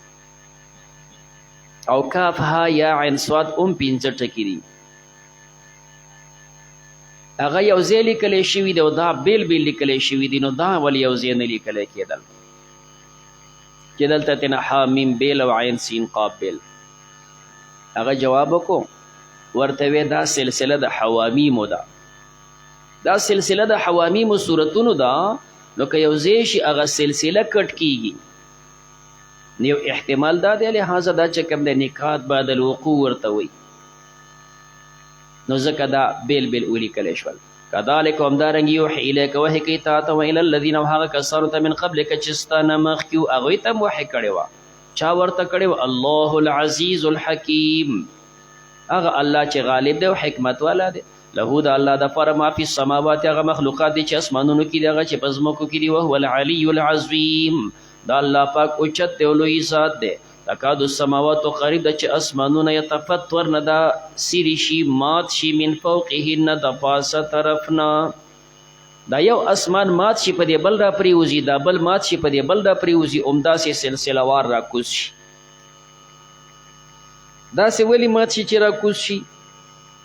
A: او کاف ها یا عین صاد هم 5 ټکي دي. هغه یو ځای لیکلی شوي دی او دا بیل بیل لیکلی شوي دي، نو دا ولې یو ځای نه لیکلی کېدل چې دلته تېنه حامیم بیل او عین سین قاف بیل؟ هغه جواب وکړو ورته وی دا سلسله د حوامیمو ده، دا سلسله د حوامیمو صورتونو ده، نو که یو ځای شي هغه سلسله کټ کیږي. نو یو احتمال دا دی لحاظه دا چې کوم دی نکات بعد الوقوع ورته وایي، نو ځکه دا بیل بیل ولیکلی شول. کذالک همدارنګې یوحي الیک وحي کوي تا ته ویل الذین او هغه کسانو ته من قبلک چې ستا نه مخکې وو هغوی ته هم وحي کړې وه. چا ورته کړې وه؟ الله العزیز الحکیم، هغه الله چې غالب دی او حکمت والا دی. له د الله دپاره ما فی السماوات، هغه مخلوقات دي چې اسمانونو کې دي، هغه چې په ځمکو کې دي. وهو العلی العظیم، دا الله پاک اوچت دی او لوی ذات دی. تکاد السماوات قریب ده چې اسمانونه یتفطرن دا سیری شي مات شي من فوقهن د پاسه طرفنا. دا یو اسمان مات شي په دې بل را پریوزي، دا بل مات شي په دې بل را پریوزي، همداسې سلسله وار را کوز شي. داسې ولې مات شي چې را کوز شي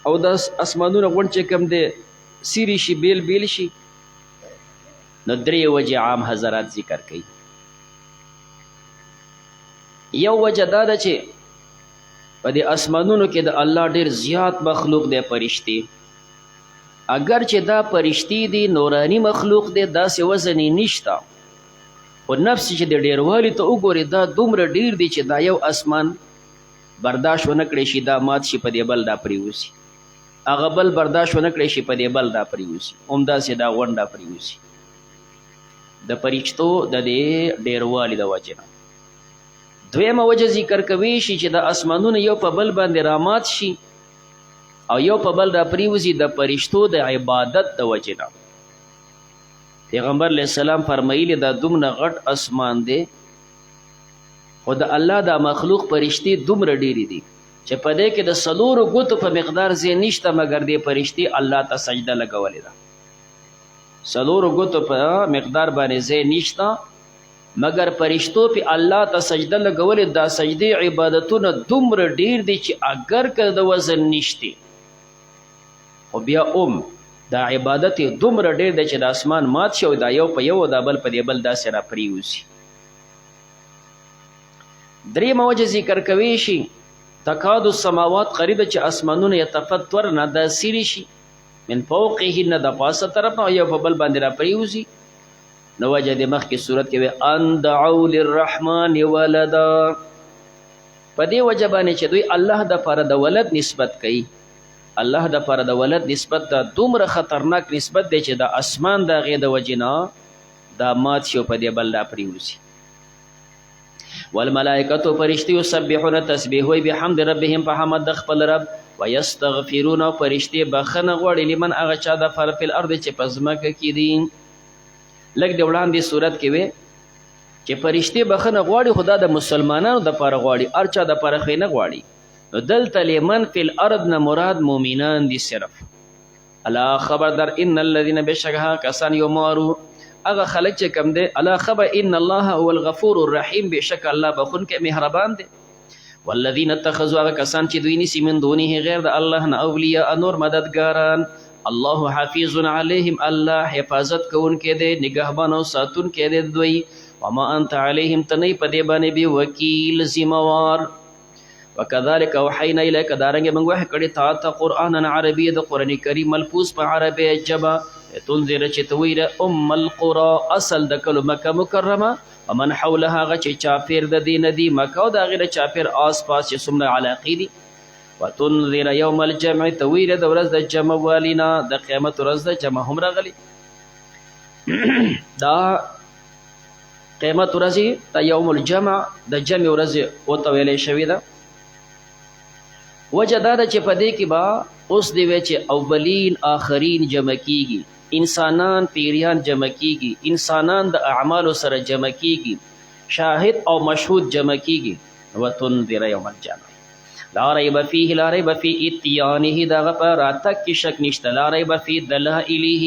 A: او دا اسمانونه غونډ چې کوم دی سیری شي بیل بیل شي؟ نو 3 وجې عام حضرات ذکر کوي. یو وجه دا ده چې په دې اسمانونو کې د الله ډېر زیات مخلوق دی فرشتې. اگر چې دا فرشتې دي نورانی مخلوق دی، داسې وزن یې نشته، خو نفس چې د ډېروالي ته وګورې دا دومره ډېر دی چې دا یو اسمان برداشت ونه کړی شي دا مات شي په دې بل دا پریوزي، هغه بل برداشت ونه کړی شي په دې بل دا پریوزي، همداسې دا غونډه پریوزي د فرشتو د دې ډېروالي د وجې نه. دویمه وجه ذکر کوي شي چې د اسمانونه یو په بل باندې رامات شي او یو په بل را پریوزي د فرشتو د عبادت د وجې نه. پیغمبر علیه السلام فرمایلي دا دومره غټ اسمان دی خو د الله دا مخلوق فرشتې دومره ډېرې دي چې په دې کې د 4 ګوتو په مقدار ځای نشته مګر دې فرشتې الله ته سجده لګولې ده. 4 ګوتو په مقدار باندې ځای نشته مگر فرشتو په الله ته سجده لګولې. دا سجدې عبادتونه دومره ډېر دي چې اگر که د وزن نشته خو بیا دا عبادت دومره ډېر دی چې د اسمان مات شي او دا یو په یو دا بل په دې بل داسې را پریوزي. دریمه وجه ذکر کوي شي تکاد السماوات قریب چې اسمانونه یتفطرن دا سیری شي من فوقهن د پاسه طرف نه یو په بل باندې را پریوزي. نو وجه د مخکې صورت کې ان دعوا للرحمن ولدا، په دې وجه باندې چې دوی الله د پاره د ولد نسبت کوي. الله د پاره د ولد نسبت دا دومره خطرناک نسبت دی چې د اسمان د هغې د وجې نه دا مات شي او په دې بل دا پریوزي. والملائکة فرشتي یسبحون تسبیح وی بحمد ربهم په حمد د خپل رب، ویستغفرون او فرشتي بخنه غواړي لمن هغه چا د پاره فی الارض چې په ځمکه کې دي. لږ د وړاندې صورت کې وی چې فرشتي بخنه غواړي خدا د مسلمانانو د پاره غواړي، هر چا د پاره خې نه غواړي. نو دلته لمن فی الارض نه مراد مؤمنان دي صرف. الا خبردار ان الذين بشکها کسان یمارو هغه خلک چې کم دی، الا خبر ان الله هو الغفور الرحیم، بشک الله بخونکی مهربان دی. والذین اتخذوا هغه کسان چې دوی نیسي من دونه غیر د الله نه اولیاء نور مددګاران، الله حفیظ علیهم، الله حفاظت کوونکی دی نگهبان او ساتونکی دی دوی. وما انت علیهم تنی په دې باندې بې وکیل ذمہوار. وکذلک اوحینا الیک دارنګې موږ وحی کړي تا ته قرآنا عربي د قرآن کریم ملفوظ په عربي ژبه تنذر چې ته ویره القرى اصل د کلو مکه مکرمه ومن حولها هغه چې چاپیر د دې نه دي مکه او د هغې نه چاپیر آس پاس چې څومره علاقې دي. وتنذر یوم الجمع ته ویره د ورځ د جمع والینا د قیامت ورځ د جمع هم راغلي. دا قیمت ورځې ته یوم الجمع د جمع ورځې ورته ویلی شوې ده. وجه دا ده چې په دې کې به اوس دې وی چې اولین آخرین جمع کیږي، انسانان پیریان جمع کیږي، انسانان د اعمالو سره جمع کیږي، شاهد او مشهود جمع کیږي. وتنذر یوم الجمع لا ریب فیه لا ریب فی اتیانه دغه په راتګ کې شک نشته. لا ریب فی دلائله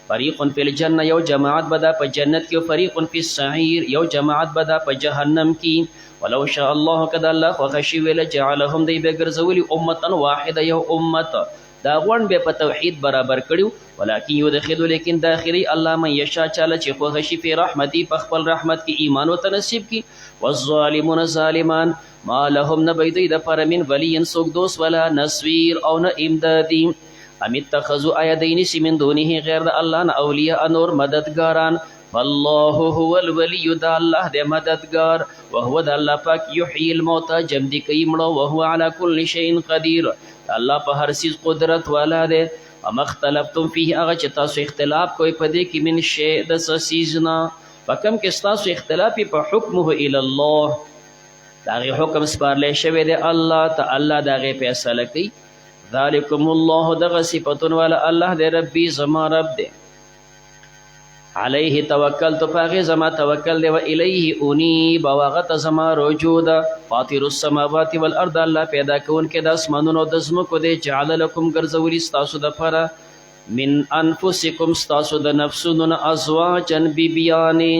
A: فریق فی الجنه یو جماعت بدا په جنت کې، فریق فی السعیر یو جماعت بدا په جهنم کې. ولو شاء الله کدا الله خوښ ویل جعلهم دی به ګرځولي امه واحده یو امت، دا غون به په توحید برابر کړیو. ولکن یدخل لیکن داخلي الله من یشا چاله چې خوښ فی رحمتي په خپل رحمت کې ایمان او تنصیب کی. والظالمون ظالمان ما لهم نبیدی د پر من ولی سوک دوست ولا نصویر او نه امدادی. ام اتخذوا ایدین سی من دونه غیر د الله نه اولیاء نور مددگاران. والله هو الولی دا الله د مددگار، وهو د الله پاک یحیی الموتى جمدی کوي مړه، وهو على كل شيء قدیر الله په هر چیز قدرت والا دی. اما اختلفتم فيه هغه چې تاسو اختلاف کوئ په دې کې من شی د څه څیز نه، په کوم کې ستاسو اختلاف په حکمه الی الله د هغې حکم سپارلی شوی دی الله ته، الله د هغې فیصله کوي. ذلکم الله دغه صفتون والا الله دی ربي زما رب دی. علیه توکلت په هغې زما توکل دی. و الیه انیب او هغه ته زما رجوع ده. فاطر السماوات والارض الله پیدا کوونکی د اسمانونو د ځمکو دی. جعل لکم ګرځولي ستاسو دپاره من انفسکم ستاسو د نفسونو نه ازواجا بیبیانې،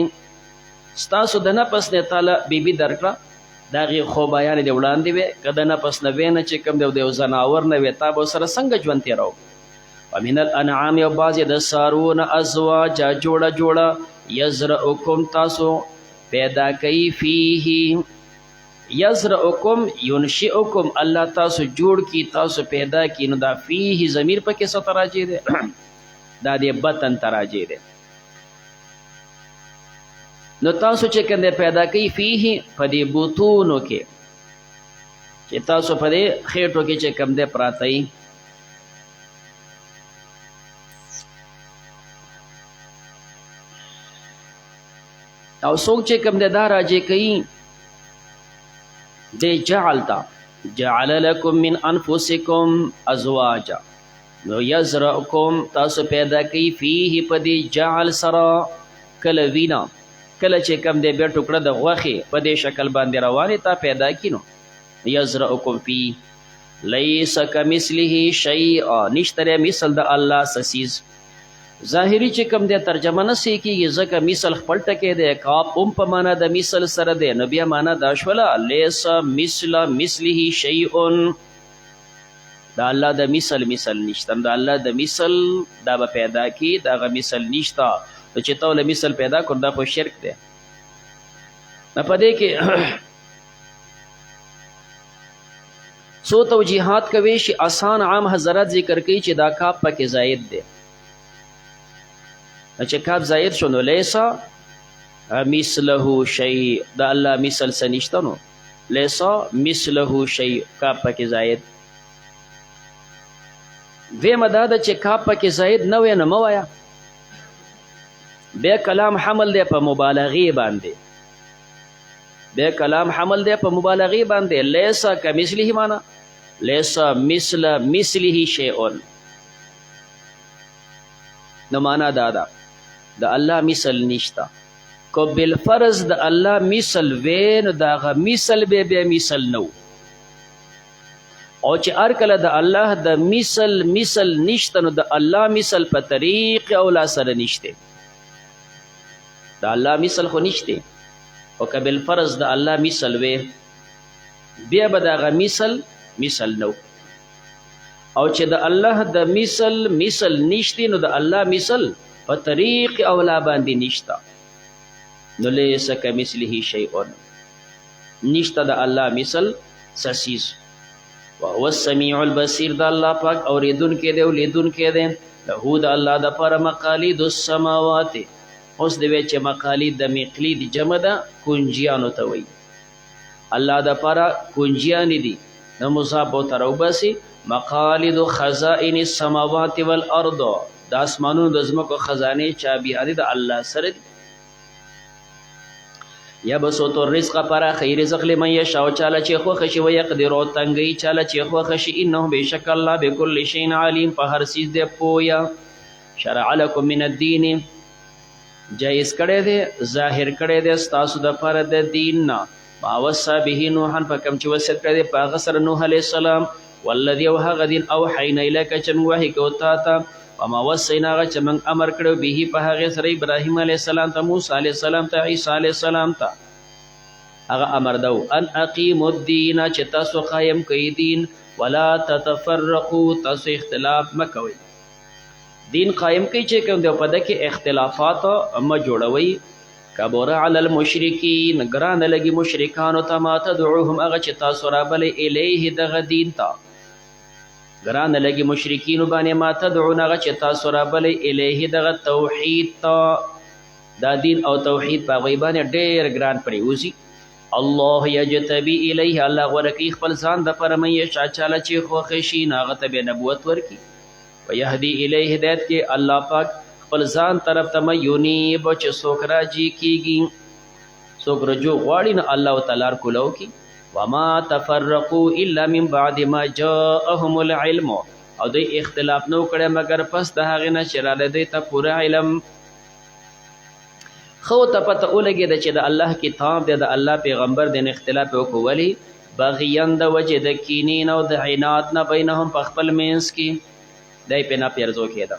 A: ستاسو د نفس نه تعالی بیبي درکړه. د هغې خوبایانې د وړاندې وې، که د نفس نه وې نه چې کوم دی د یو زناور نه وې، تا به ورسره څنګه ژوند تېروو. ومن الانعام او بعضې د څاروونه ازواجا جوړه جوړه یزرعکم تاسو پیدا کوي فیه یزرعکم ینشئکم الله تاسو جوړ کی تاسو پیدا کی. نو دا فیه ضمیر پکې څه ته راجع دی؟ دا د بطن ته راجع دی. نو تاسو چې کوم دی پیدا کوي فیه په دې بطونو کې، چې تاسو په دې خېټو کې چې کوم دی پراته یي. او څوک چې کوم دی دا راجع کوي د جعل ته، جعل لکم من انفسکم ازواجا، نو یزرعکم تاسو پیدا کوي فیه په دې جعل سره کله وینا، کله چې کوم دی بیا ټوکړه د غوښې په دې شکل باندې روانې تا پیدا کړي. نو یزرعکم فیه لیس کمثله شیء نشته مثل د الله څه څیز. ظاهري چې کوم دی ترجمه نه سی کېږي ځکه مثل خپل ټکی دی، کاف هم په معنا د مثل سره دی، نو بیا معنا دا شوله لیس مثل مثله شیء، د الله د مثل نشته، د الله د مثل دا به پیدا کی، د هغه مثل نشته. نو چې تا له مثل پیدا کړ دا خو شرک دی. نو په دې کې څو توجیحات کوي چې آسان عام حضرات ذکر کوي چې دا کاف پکې زائد دی. چې کاف زائد شو نو لیسا مثله شیء، د الله مثل څه نشته، نو لیسا مثله شیء کاف پکې زائد. دویمه دا ده چې کاف پکې زائد نه وی نه مه وایه. بیا کلام حمل دی په مبالغې باندې، بیا کلام حمل دی په مبالغې باندې. لیسا کمثله معنا لیسا مثل مثله شیء، نو معنا دا ده د الله مثل نشته. کو بالفرض د الله مثل وی نو د هغه مثل به بیا مثل نو، او چې هر کله د الله د مثل نشته نو د الله مثل په طریق اولا سره نشته، د الله مثل خو نشته. او که بالفرض د الله مثل وی بیا به د هغه مثل نو، او چې د الله د مثل نشته نو د الله مثل په طریق اولا باندې نشته. نو لیس کمثله شیء، نشته د الله مثل څه څیز. وهو السمیع البصیر، د الله پاک اورېدونکی دی او لیدونکی دی. له د الله دپاره مقالید السماوات، اوس دی وی چې مقالید د مقلید جمع ده کنجیانو ته وایي. الله دپاره کنجیانې دي، نو مضاف ورته راوباسي. مقالد خزائن السماوات والارض، د اسمانونو د ځمکو خزانې چابیانې د الله سره دي. یبسط الرزق پراخی رزق لمن یشاء چاله چې خوښ شي ویقدر او تنګي چاله چې خوښ شي انه بشک الله بكل شيء علیم په هر څیز دی پویا. شرع لكم من الدین جایز کړی دی ظاهر کړی دی ستاسو د پاره د دین نه ما وصى به نوح په کوم چې وصیت کړی دی په هغه سره نوح علیه السلام والذي او هغه دین اوحینا الیک چې موږ وحی کوو تا ته وما وصینا هغه چې موږ امر کړو به په هغې سره ابراهیم علیه السلام ته موسی علیه السلام ته عیسی علیه السلام ته هغه امر دو ان اقیموا الدین چې تاسو قایم کړئ دین ولا تتفرقوا تاسو اختلاف مه کوئ دین قایم کړئ چې کوم دی په ده کې اختلافات مه جوړوئ. کبر علی المشرکین ګرانه لګي مشرکانو ته ما تدعوهم هغه چې تاسو رابلئ الیه دغه دین ته ګرانه لګي مشرکینو باندې ما تدعون هغه چې تاسو رابلئ الیه دغه توحید ته دا دین او توحید په هغوی باندې ډېر ګران پرېوځي. الله یجتبی الیه الله غوره کوي خپل ځان دپاره من یشاء چاله چې خوښ شي نو هغه ته بیا نبوت ورکړي ویهدي الیه هدایت کې الله پاک خپل ځان طرف ته من یونیب چې څوک راجي کېږي څوک رجوع غواړي نو الله ورته لار کولو کړي. وما تفرقوا الا من بعد ما جاءهم العلم او دوی اختلاف نو کړی مګر پس د هغې نه چې راغلی دوی ته پوره علم. خو ته پته ولګېده چې د الله کتاب دی د الله پیغمبر دی نو اختلاف یې وکړو ولې بغیا د وجې د کینې نه او د عناد نه بینهم په خپل منځ کې دی پرې ناپیرزو کېده.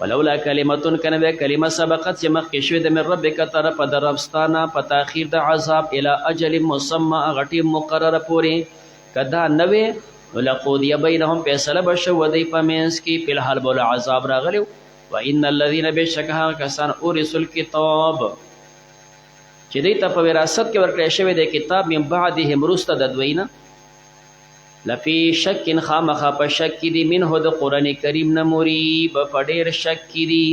A: ولولا کلمتون که نه بیا کلمه سبقت چې مخکې شوې د من ربک طرفه د رب ستا نه په تاخیر د عذاب الی اجل مسمى هغه ټیم مقرره پورې که دا نه وې نو لقودیه بینهم فیصله به شوه دی په منځ کې فی الحال به له عذاب راغلی وان الذین بشک هغه کسان اورثوا الکتاب چې دوی ته په وراثت کې ورکړی شوی دی کتاب من بعدهم وروسته د دوی نه لفی شک خامخا په شک کې دي منه د قرآن کریم نه مریب په ډېر شک کې دي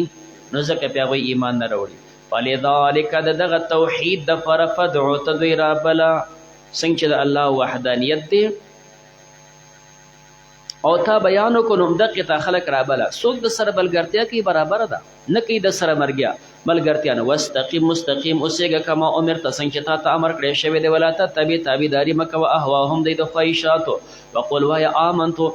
A: نو ځکه پې هغوی ایمان نه راوړي. فلذلک د دغه توحید دپاره فدعو ته دوی رابله څنګه چې د الله وحدانیت دی او تا بیان وکړو نو همدقې ته خلک رابله څوک د سره ملګرتیا کوي برابره ده نه کوي د سره مرګیا ملګرتیا نه واستقیم مستقیم اوسېږه کما امرته څنګه چې تا ته امر کړی شوی دی ولا تتبع تابعداري مه کوه اهواهم دی د خواهشاتو وقل وایه آمنتو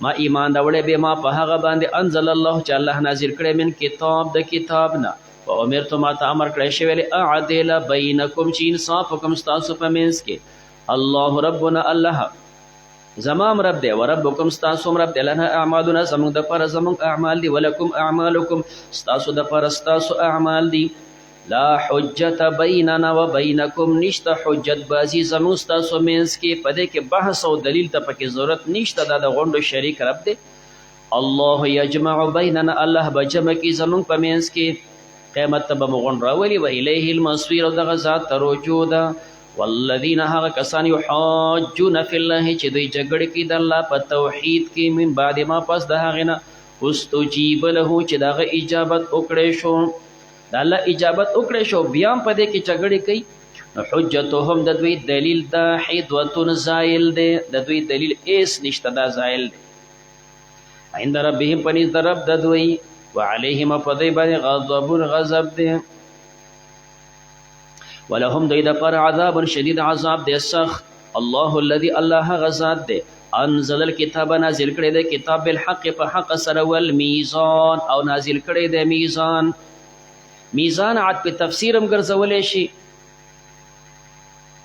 A: ما ایمان راوړی بما په هغه باندې انزل الله چې الله نازل کړی من کتاب د کتاب نه و امرتو ما ته امر کړی شوی دی اعدل بینکم چې انصاف وکړم ستاسو په منځ کې الله ربنا الله زمام رب دی وربکم ستاسو رب دی لنا اعمالنا زموږ دپاره زموږ اعمال دي ولکم اعمالکم ستاسو دپاره ستاسو اعمال دي. لا حجت بیننا و بینکم نشته حجت بازی زموږ ستاسو منځ کې په دې کې بحث او دلیل ته پکې ضرورت نشته دا د غونډو شریک رب دی. الله یجمع بیننا الله به جمع کړي زموږ په منځ کې قیامت ته به مو غونډ راولي و الیه المصیر او دغه ذات ته رجوع ده. والذین هغه کسان یحاجون فی الله چې دوی جګړې کوي د الله په توحید کې من بعد ما پس د هغې نه استجیب له چې د هغه اجابت وکړی شو د الله اجابت وکړی شو بیا هم په دې کې جګړې کوي نو حجتهم د دوی دلیل دا حدوتون زایل دی د دوی دلیل ایس نشته دا زایل دی عند ربهم پنیز د رب د دوی وعلیهم په دوی باندې غضبون غضب دی ولهم دوی دپاره عذاب شدید عذاب دی سخت. الله الذي الله غزاد دی انزل الكتاب نازل کړی دی کتاب بالحق په حق سره والمیزان او نازل کړی دی میزان میزان عد په تفسیر هم ګرځولی شي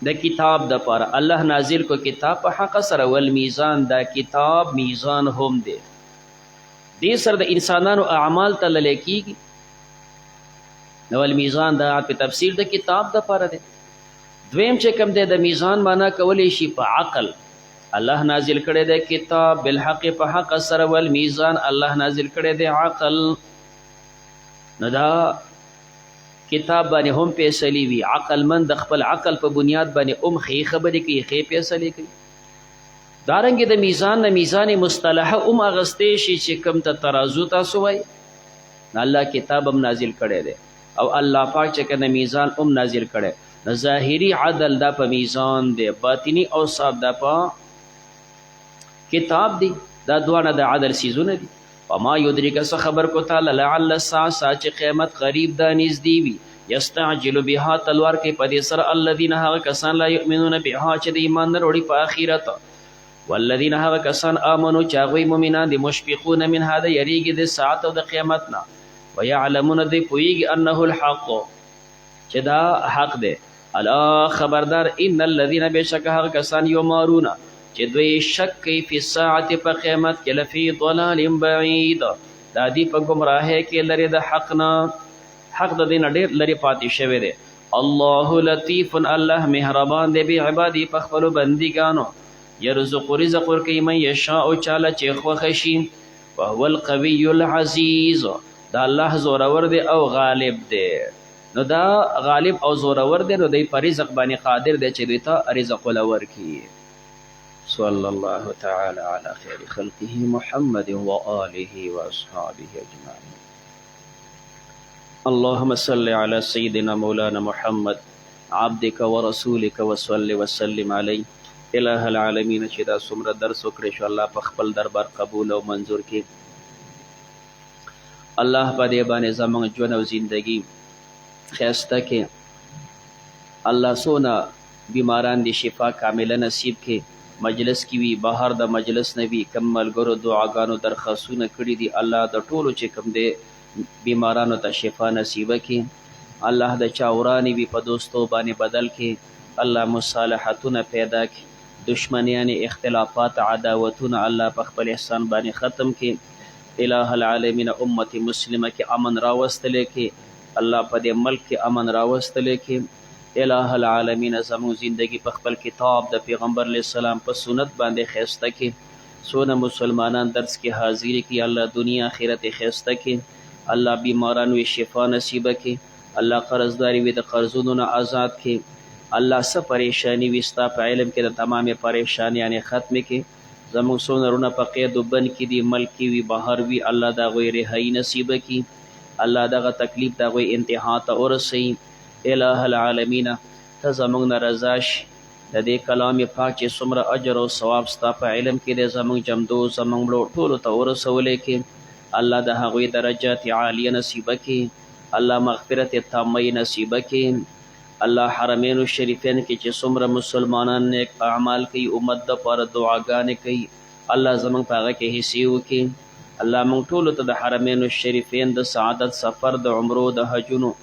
A: د کتاب دپاره الله نازل کو کتاب په حق سره والمیزان دا کتاب میزان هم دی دې سره د انسانانو اعمال تللی کېږي نو المیزان دا په تفسیر د کتاب د پاره دی. دویم چې کوم دی د میزان معنا کولی شي په عقل الله نازل کړی دی کتاب بالحق په حق سره والمیزان الله نازل کړی دی عقل نو دا کتاب باندې هم فیصلې وي عقلمند د خپل عقل په بنیاد باندې ښې خبرې کوي ښې فیصلې کوي. دارنګې د میزان نه میزان مصطلحه اغستی شي چې کوم ته ترازو تاسو وایي الله کتاب هم نازل کړی دی او الله پاک چې کنه میزان نازل کړي نو ظاهري عدل دا په میزان دی باطنی اوصاف دا په کتاب دی دا دوانه د عدل سیزونه دي وما يدرك څه خبر کو تعالی لعل الساعه چې قیامت قریب ده نږدې وي یستعجل بها تلوار کوي په دې سره الذین هغه کسان لا یؤمنون بها چې د ایمان نه وروړي په آخرت والذین هغه کسان آمنو چې هغوی مؤمنان دي مشفقون من هذا یریږي د ساعت او د قیامت نه ویعلمون دی پوهیږي انه الحق چې دا حق دی الا خبردار ان الذین بشک هغه کسان یمارون چې دوی شک کوي په ساعت په قیامت کې لفی ضلال بعید دا دی په گمراهۍ کې لري د حق نه حق د دین ډیر لري پاتې شوی دی الله لطیف الله مهربان دی به عبادی په خپل بندګانو یرزق رزق ورکوي من یشاء چاله چې خوښ شي وهو القوی العزیز دا الله زورور دی او غالب دی نو دا غالب او زورور دی نو دی په رزق باندې قادر دی چې دوی ته رزق ولورکي صلى الله تعالى على خير خلقه محمد وآله وأصحابه أجمعين اللهم صل على سيدنا مولانا محمد عبدك ورسولك وصل وسلم عليه إله العالمين چې دا څومره درس وکړی شو الله په خپل دربار قبول او منظور کړي الله په دې باندې زموږ ژوند او زندگی ښایسته کړي الله سونه بیماران دي شفا کامله نصیب کړي مجلس کی وی بهر د مجلس نبی کم ملګرو دعاګانو درخواستونه کړي دي الله د ټولو چې کوم دي بیمارانو ته شفا نصیب کړي الله د چاورانی وی په دوستو باندې بدل کړي الله مصالحتونه پیدا کړي دشمنیان اختلافات عداوتونه الله په خپل احسان باندې ختم کړي الہ العالمین امت مسلمه کې امن راوستلې کړي الله په دې ملک کې امن راوستلې کړي الہ العالمین زموږ زندگی په خپل کتاب د پیغمبر علیه السلام په سنت باندې ښایسته کړي څونه مسلمانان درس کې حاضر کړي الله دنیا آخرت ښایسته کړي الله بیمارانو یې شفا نصیب کړي الله قرضداري وي د قرضونو نه آزاد کړي الله څه پریشانی وي ستا په علم کې د تمامې پریشانیانې ختم کړي زموږ څو نرونه په قید و بند کې دي ملک کې وي بهر وي الله د هغوی رهایي نصیب کړي الله دغه تکلیف د هغوی انتها ته ورسوي الہ العالمین ته زموږ نه رضا شي د دې کلام پاک چې څومره اجر او ثواب ستا په علم کې دی زموږ جمدو زموږ مړو ټولو ته ورسولی کې الله د هغوی درجات عالیه نصیبه کړي الله مغفرت تامه نصیبه کړي الله حرمین الشریفین کې چې څومره مسلمانان نیک اعمال کوي امت دپاره دعاګانې کوي الله زموږ په هغه کې حصې وکړي الله موږ ټولو ته د حرمین الشریفین د سعادت سفر د عمرو د حجونو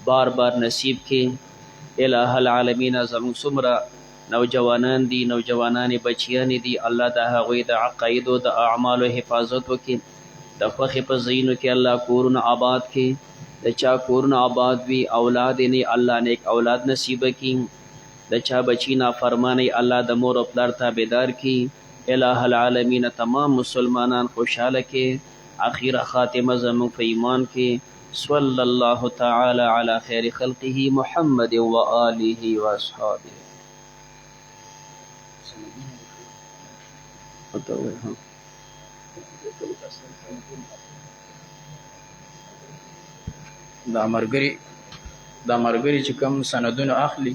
A: بار بار نصیب کړي الہ العالمین زموږ څومره نوجوانان دي نوجوانانې بچیانې دي الله د هغوی د عقایدو د اعمالو حفاظت وکړي د خوښې په ځایونو کې الله کورونه آباد کړي د چا کورونه آباد وي اولاد یې نه الله نیک اولاد نصیبه کړي د چا بچي نافرمانی الله د مور او پلار تابعدار کړي الہ العالمین تمام مسلمانان خوشحاله کړي اخیره خاتمه زموږ په ایمان کې صلی الله تعالی علی خیر خلقه محمد و آله و اصحابه
B: دا مرګري چې کوم سندونه اخلي